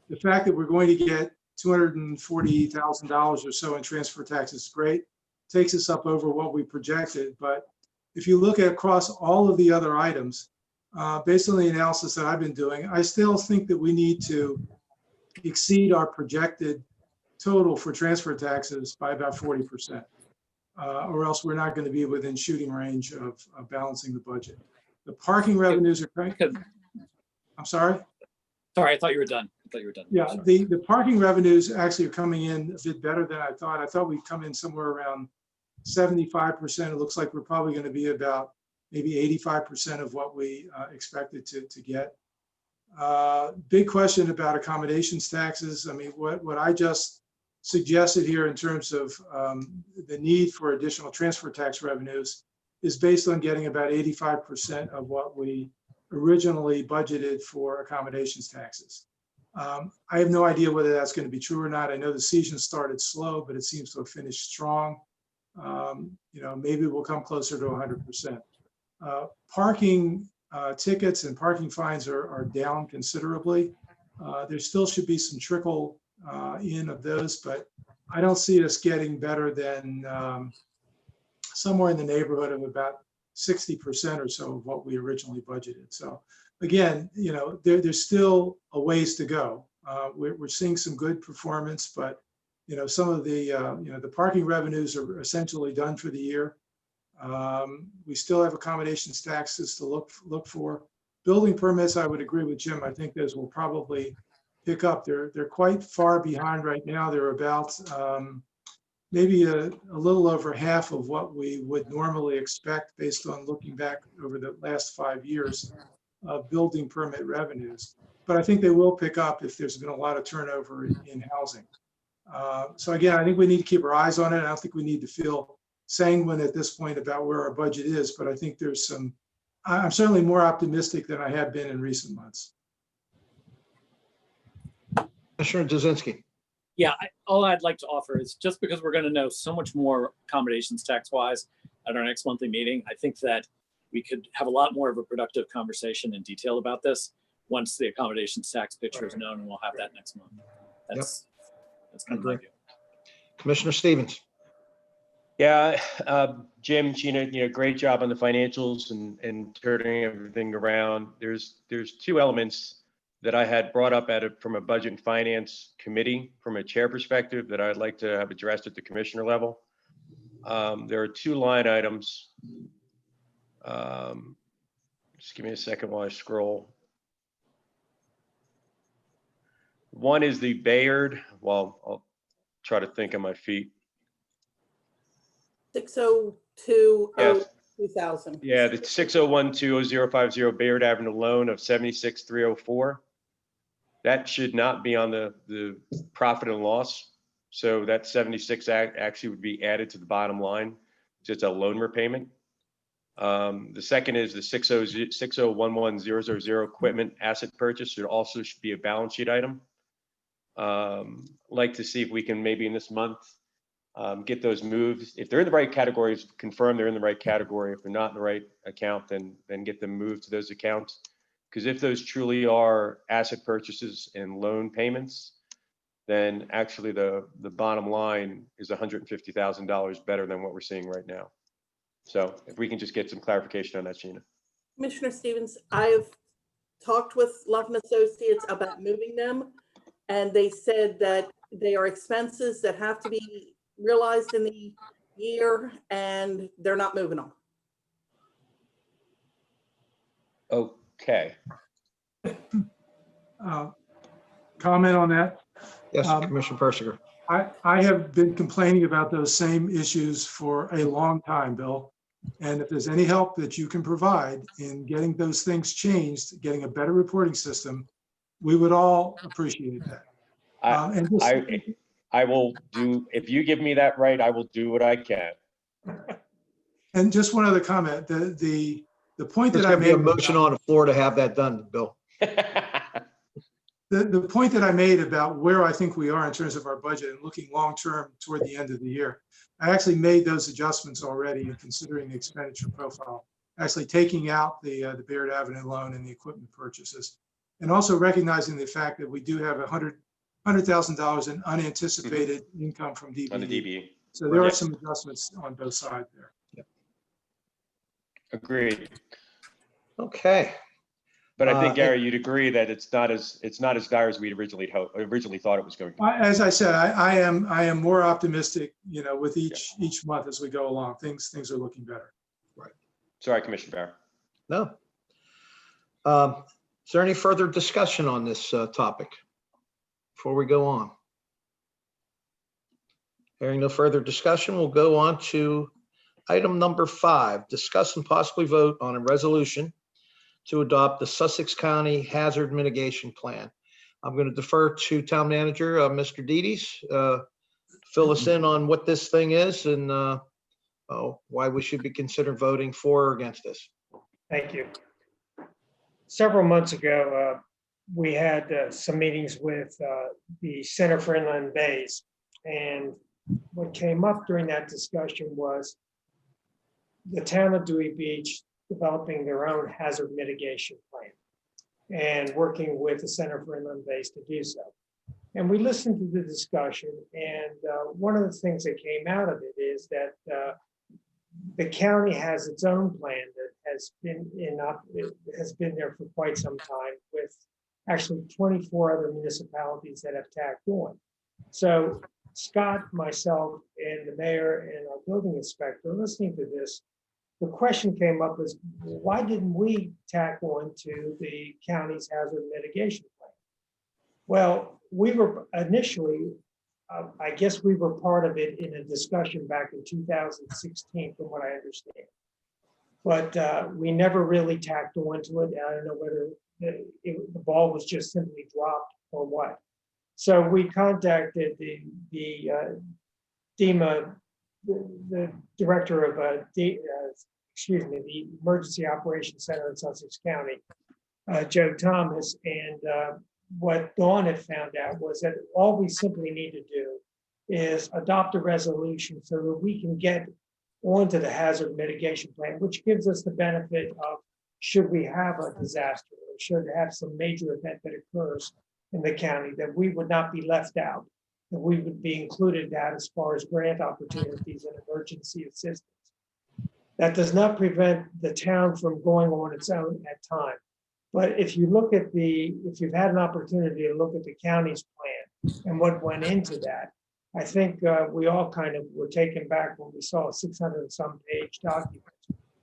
the fact that we're going to get $240,000 or so in transfer taxes is great. Takes us up over what we projected. But if you look at across all of the other items, based on the analysis that I've been doing, I still think that we need to exceed our projected total for transfer taxes by about 40%, or else we're not going to be within shooting range of balancing the budget. The parking revenues are I'm sorry? Sorry, I thought you were done. I thought you were done. Yeah, Sorry. the parking revenues actually are coming in a bit better than I thought. I thought we'd come in somewhere around 75%. It looks like we're probably going to be about maybe 85% of what we expected to get. Big question about accommodations taxes. I mean, what I just suggested here in terms of the need for additional transfer tax revenues is based on getting about 85% of what we originally budgeted for accommodations taxes. I have no idea whether that's going to be true or not. I know the season started slow, but it seems to have finished strong. Maybe we'll come closer to 100%. Parking tickets and parking fines are down considerably. There still should be some trickle in of those, but I don't see us getting better than somewhere in the neighborhood of about 60% or so of what we originally budgeted. So again, there's still a ways to go. We're seeing some good performance, but some of the the parking revenues are essentially done for the year. We still have accommodations taxes to look for. Building permits, I would agree with Jim. I think those will probably pick up. They're quite far behind right now. They're about maybe a little over half of what we would normally expect based on looking back over the last 5 years of building permit revenues. But I think they will pick up if there's been a lot of turnover in housing. So again, I think we need to keep our eyes on it. I don't think we need to feel sanguine at this point about where our budget is, but I think there's I'm certainly more optimistic than I have been in recent months. Commissioner Jazinski. Yeah, all I'd like to offer is just because we're going to know so much more accommodations tax-wise at our next monthly meeting, I think that we could have a lot more of a productive conversation in detail about this once the accommodations tax picture is known, and we'll have that next month. That's kind of my view. Commissioner Stevens. Yeah, Jim, Gina, great job on the financials and turning everything around. There's two elements that I had brought up from a budget and finance committee from a chair perspective that I'd like to have addressed at the commissioner level. There are two line items. Just give me a second while I scroll. One is the Bayard. Well, I'll try to think on my feet. 602 Yes. 2000. Yeah, the 6012050 Bayard Avenue loan of 76,304. That should not be on the profit and loss. So that 76 actually would be added to the bottom line. Just a loan repayment. The second is the 6011000 equipment asset purchase. There also should be a balance sheet item. Like to see if we can maybe in this month get those moved. If they're in the right categories, confirm they're in the right category. If they're not in the right account, then get them moved to those accounts. Because if those truly are asset purchases and loan payments, then actually the bottom line is $150,000 better than what we're seeing right now. So if we can just get some clarification on that, Gina. Commissioner Stevens, I've talked with Love and Associates about moving them, and they said that they are expenses that have to be realized in the year, and they're not moving them. Okay. Comment on that? Yes, Commissioner Persinger. I have been complaining about those same issues for a long time, Bill. And if there's any help that you can provide in getting those things changed, getting a better reporting system, we would all appreciate that. And just- I will do, if you give me that right, I will do what I can. And just one other comment, the point There's that I going to be a made. motion on the floor to have that done, Bill. The point that I made about where I think we are in terms of our budget and looking long-term toward the end of the year, I actually made those adjustments already in considering the expenditure profile, actually taking out the Baird Avenue loan and the equipment purchases, and also recognizing the fact that we do have $100,000 in unanticipated income from DBE. On the DBE. So there are Yes. some adjustments on both sides there. Agreed. Okay. But I think, Uh, Gary, you'd agree that it's not as dire as we originally thought it was going to be. As I said, I am more optimistic, with each month as we go along. Things are looking better. Sorry, Commissioner Barr. No. Is there any further discussion on this topic before we go on? Hearing no further discussion, we'll go on to item number 5, discuss and possibly vote on a resolution to adopt the Sussex County Hazard Mitigation Plan. I'm going to defer to Town Manager, Mr. Dedes, fill us in on what this thing is and why we should be considering voting for or against this. Thank you. Several months ago, we had some meetings with the Center for Inland Bays. And what came up during that discussion was the town of Dewey Beach developing their own hazard mitigation plan and working with the Center for Inland Bays to do so. And we listened to the discussion, and one of the things that came out of it is that the county has its own plan that has been there for quite some time, with actually 24 other municipalities that have tacked on. So Scott, myself, and the mayor and our building inspector listening to this, the question came up is, why didn't we tack on to the county's hazard mitigation plan? Well, we were initially, I guess we were part of it in a discussion back in 2016, from what I understand. But we never really tacked on to it. I don't know whether the ball was just simply dropped or what. So we contacted the DEMA, the director of the Emergency Operations Center in Sussex County, Joe Thomas, and what Dawn had found out was that all we simply need to do is adopt a resolution so that we can get onto the hazard mitigation plan, which gives us the benefit of, should we have a disaster or should have some major event that occurs in the county, that we would not be left out, that we would be included in that as far as grant opportunities and emergency assistance. That does not prevent the town from going on its own at time. But if you look at if you've had an opportunity to look at the county's plan and what went into that, I think we all kind of were taken back when we saw a 600 and some page document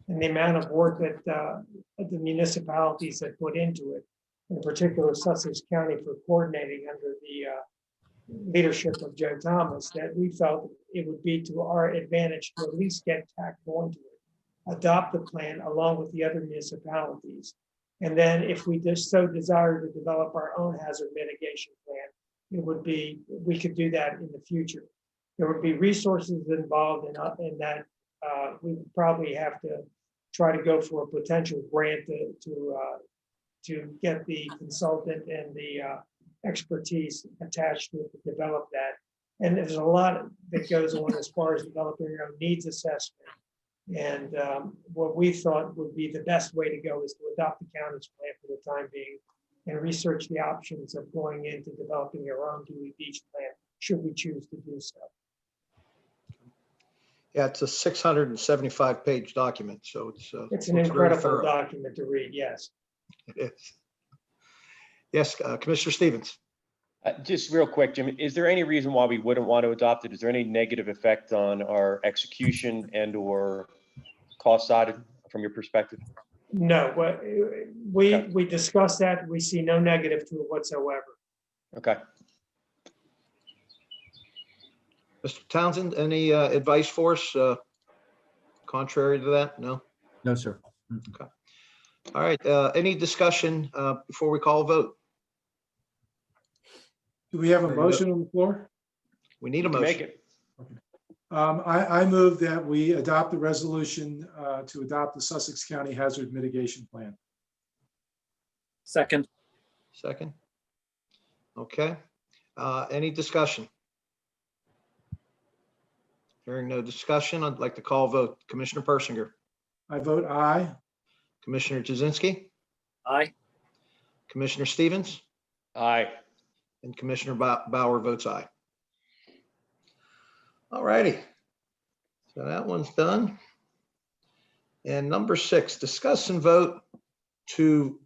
and the amount of work that the municipalities had put into it, in particular Sussex County, for coordinating under the leadership of Joe Thomas, that we felt it would be to our advantage to at least get tacked onto it, adopt the plan along with the other municipalities. And then if we just so desire to develop our own hazard mitigation plan, it would be, we could do that in the future. There would be resources involved in that. We would probably have to try to go for a potential grant to get the consultant and the expertise attached to it to develop that. And there's a lot that goes on as far as developing your own needs assessment. And what we thought would be the best way to go is to adopt the county's plan for the time being and research the options of going into developing our own Dewey Beach plan, should we choose to do so. Yeah, it's a 675 page document, so It's an looks very incredible thorough. document to read, yes. It is. Yes, Commissioner Stevens. Just real quick, Jim, is there any reason why we wouldn't want to adopt it? Is there any negative effect on our execution and or cost side from your perspective? No, but we discussed that. We see no negative to it whatsoever. Okay. Mr. Townsend, any advice for us contrary to that? No? No, sir. Okay. All right. Any discussion before we call a vote? Do we have a Very good. motion on the floor? We need a Make motion. it. I move that we adopt the resolution to adopt the Sussex County Hazard Mitigation Plan. Second. Second. Okay. Any discussion? Hearing no discussion, I'd like to call a vote. Commissioner Persinger, I vote aye. Commissioner Jazinski, Aye. Commissioner Stevens, Aye. and Commissioner Bauer votes aye. All righty. So that one's done. And number 6, discuss and vote to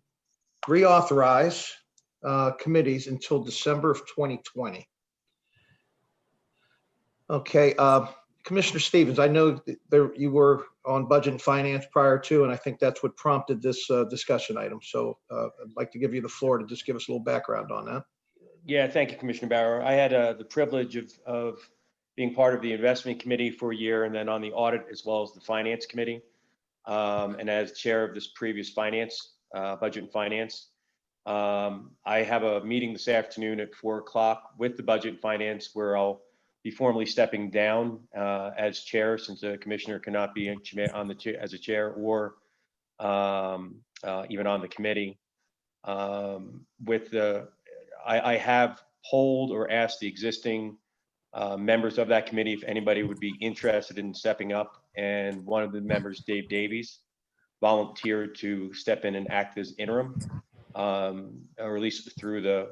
reauthorize committees until December of 2020. Okay, Commissioner Stevens, I know that you were on Budget and Finance prior to, and I think that's what prompted this discussion item. So I'd like to give you the floor to just give us a little background on that. Yeah, thank you, Commissioner Bauer. I had the privilege of being part of the investment committee for a year and then on the audit as well as the finance committee. And as chair of this previous finance, budget and finance. I have a meeting this afternoon at 4 o'clock with the budget and finance where I'll be formally stepping down as chair since the commissioner cannot be on the chair as a chair or even on the committee. I have polled or asked the existing members of that committee if anybody would be interested in stepping up, and one of the members, Dave Davies, volunteered to step in and act as interim, or at least through the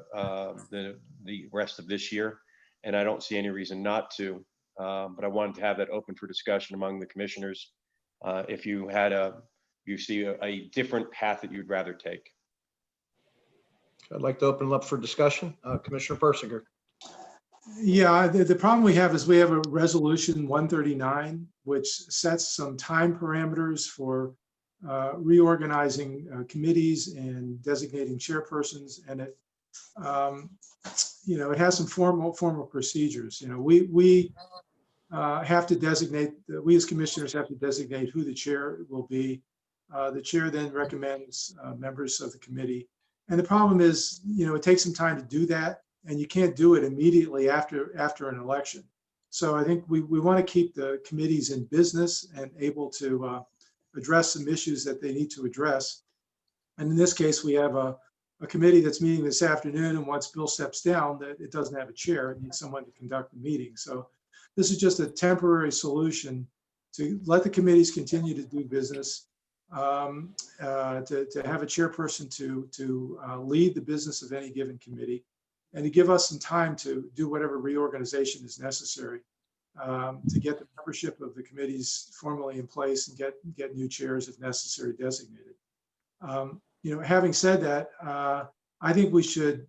rest of this year. And I don't see any reason not to, but I wanted to have that open for discussion among the commissioners. If you see a different path that you'd rather take. I'd like to open it up for discussion. Commissioner Persinger. Yeah, the problem we have is we have a resolution 139, which sets some time parameters for reorganizing committees and designating chairpersons. And it, it has some formal procedures. We have to designate, we as commissioners have to designate who the chair will be. The chair then recommends members of the committee. And the problem is, it takes some time to do that, and you can't do it immediately after an election. So I think we want to keep the committees in business and able to address some issues that they need to address. And in this case, we have a committee that's meeting this afternoon, and once Bill steps down, that it doesn't have a chair. It needs someone to conduct the meeting. So this is just a temporary solution to let the committees continue to do business, to have a chairperson to lead the business of any given committee, and to give us some time to do whatever reorganization is necessary to get the membership of the committees formally in place and get new chairs if necessary designated. Having said that, I think we should,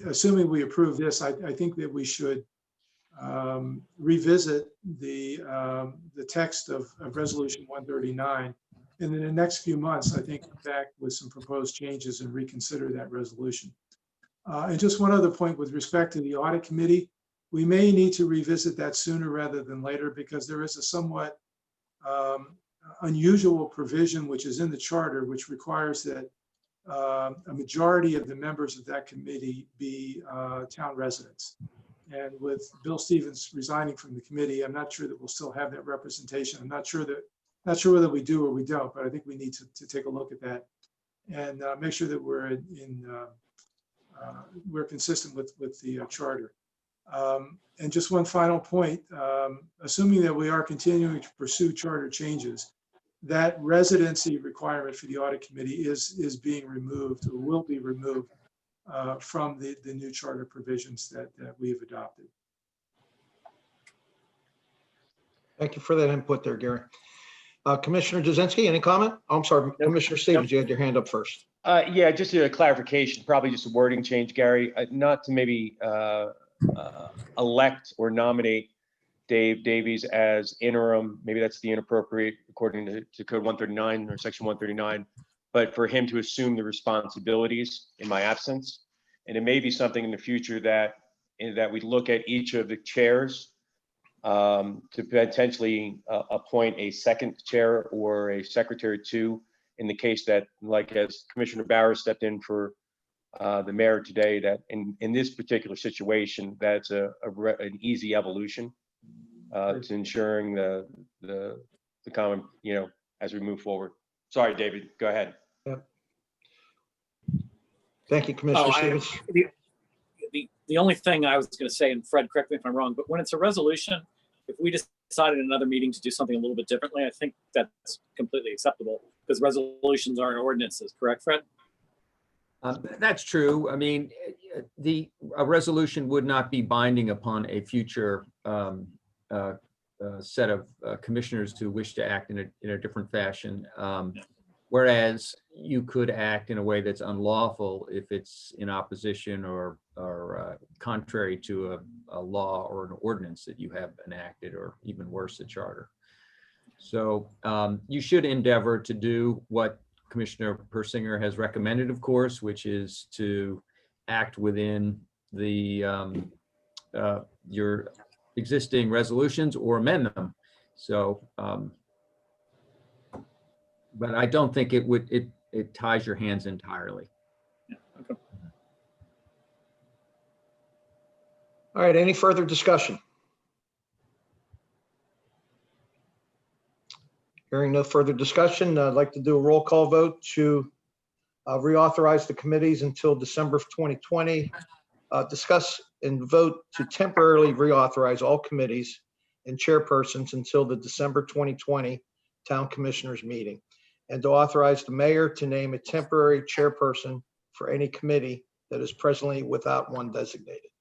assuming we approve this, I think that we should revisit the text of Resolution 139. And in the next few months, I think come back with some proposed changes and reconsider that resolution. And just one other point with respect to the audit committee, we may need to revisit that sooner rather than later because there is a somewhat unusual provision which is in the charter, which requires that a majority of the members of that committee be town residents. And with Bill Stevens resigning from the committee, I'm not sure that we'll still have that representation. I'm not sure whether we do or we don't, but I think we need to take a look at that and make sure that we're we're consistent with the charter. And just one final point, assuming that we are continuing to pursue charter changes, that residency requirement for the audit committee is being removed or will be removed from the new charter provisions that we have adopted. Thank you for that input there, Gary. Commissioner Jazinski, any comment? Oh, I'm sorry, Commissioner Stevens, you had your hand up first. Yeah, just a clarification, probably just a wording change, Gary, not to maybe elect or nominate Dave Davies as interim. Maybe that's the inappropriate according to Code 139 or Section 139, but for him to assume the responsibilities in my absence. And it may be something in the future that we look at each of the chairs to potentially appoint a second chair or a secretary to, in the case that, like as Commissioner Bauer stepped in for the mayor today that in this particular situation, that's an easy evolution to ensuring the common, as we move forward. Sorry, David, go ahead. Thank you, Commissioner Stevens. The only thing I was going to say, and Fred, correct me if I'm wrong, but when it's a resolution, if we decided in another meeting to do something a little bit differently, I think that's completely acceptable because resolutions aren't ordinances, correct, Fred? That's true. I mean, a resolution would not be binding upon a future set of commissioners who wish to act in a different fashion. Whereas you could act in a way that's unlawful if it's in opposition or contrary to a law or an ordinance that you have enacted, or even worse, a charter. So you should endeavor to do what Commissioner Persinger has recommended, of course, which is to act within the your existing resolutions or amend them. So, but I don't think it ties your hands entirely. Yeah, okay. All right, any further discussion? Hearing no further discussion, I'd like to do a roll call vote to reauthorize the committees until December of 2020. Discuss and vote to temporarily reauthorize all committees and chairpersons until the December 2020 Town Commissioners meeting, and to authorize the mayor to name a temporary chairperson for any committee that is presently without one designated.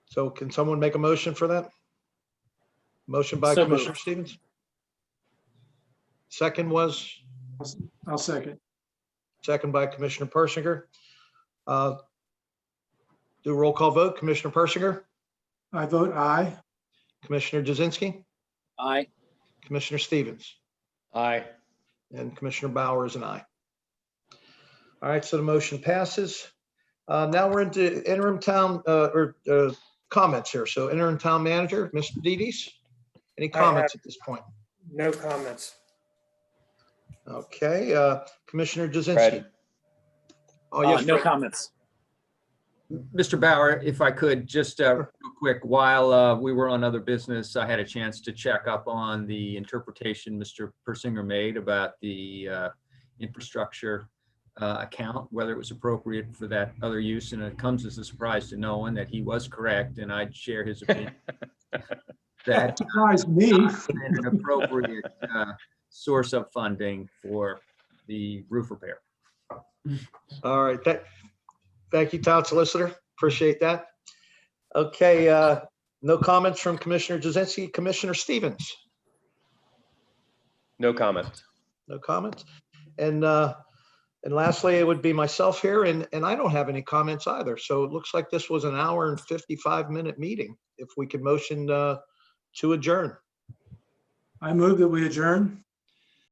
So can someone make a motion for that? Motion by So Commissioner moved. Stevens. Second was, I'll second. second by Commissioner Persinger. Do a roll call vote. Commissioner Persinger, I vote aye. Commissioner Jazinski, Aye. Commissioner Stevens, Aye. and Commissioner Bauer is an aye. All right, so the motion passes. Now we're into interim town comments here. So interim town manager, Mr. Dedes, any comments at this point? No comments. Okay, Commissioner Jazinski. Fred. Oh, yes, No Fred. comments. Mr. Bauer, if I could, just real quick, while we were on other business, I had a chance to check up on the interpretation Mr. Persinger made about the infrastructure account, whether it was appropriate for that other use. And it comes as a surprise to no one that he was correct, and I'd share his opinion that Surprised me. an appropriate source of funding for the roof repair. All right, thank you, Town Solicitor. Appreciate that. Okay, no comments from Commissioner Jazinski. Commissioner Stevens, No comment. no comments. And lastly, it would be myself here, and I don't have any comments either. So it looks like this was an hour and 55-minute meeting. If we could motion to adjourn. I move that we adjourn.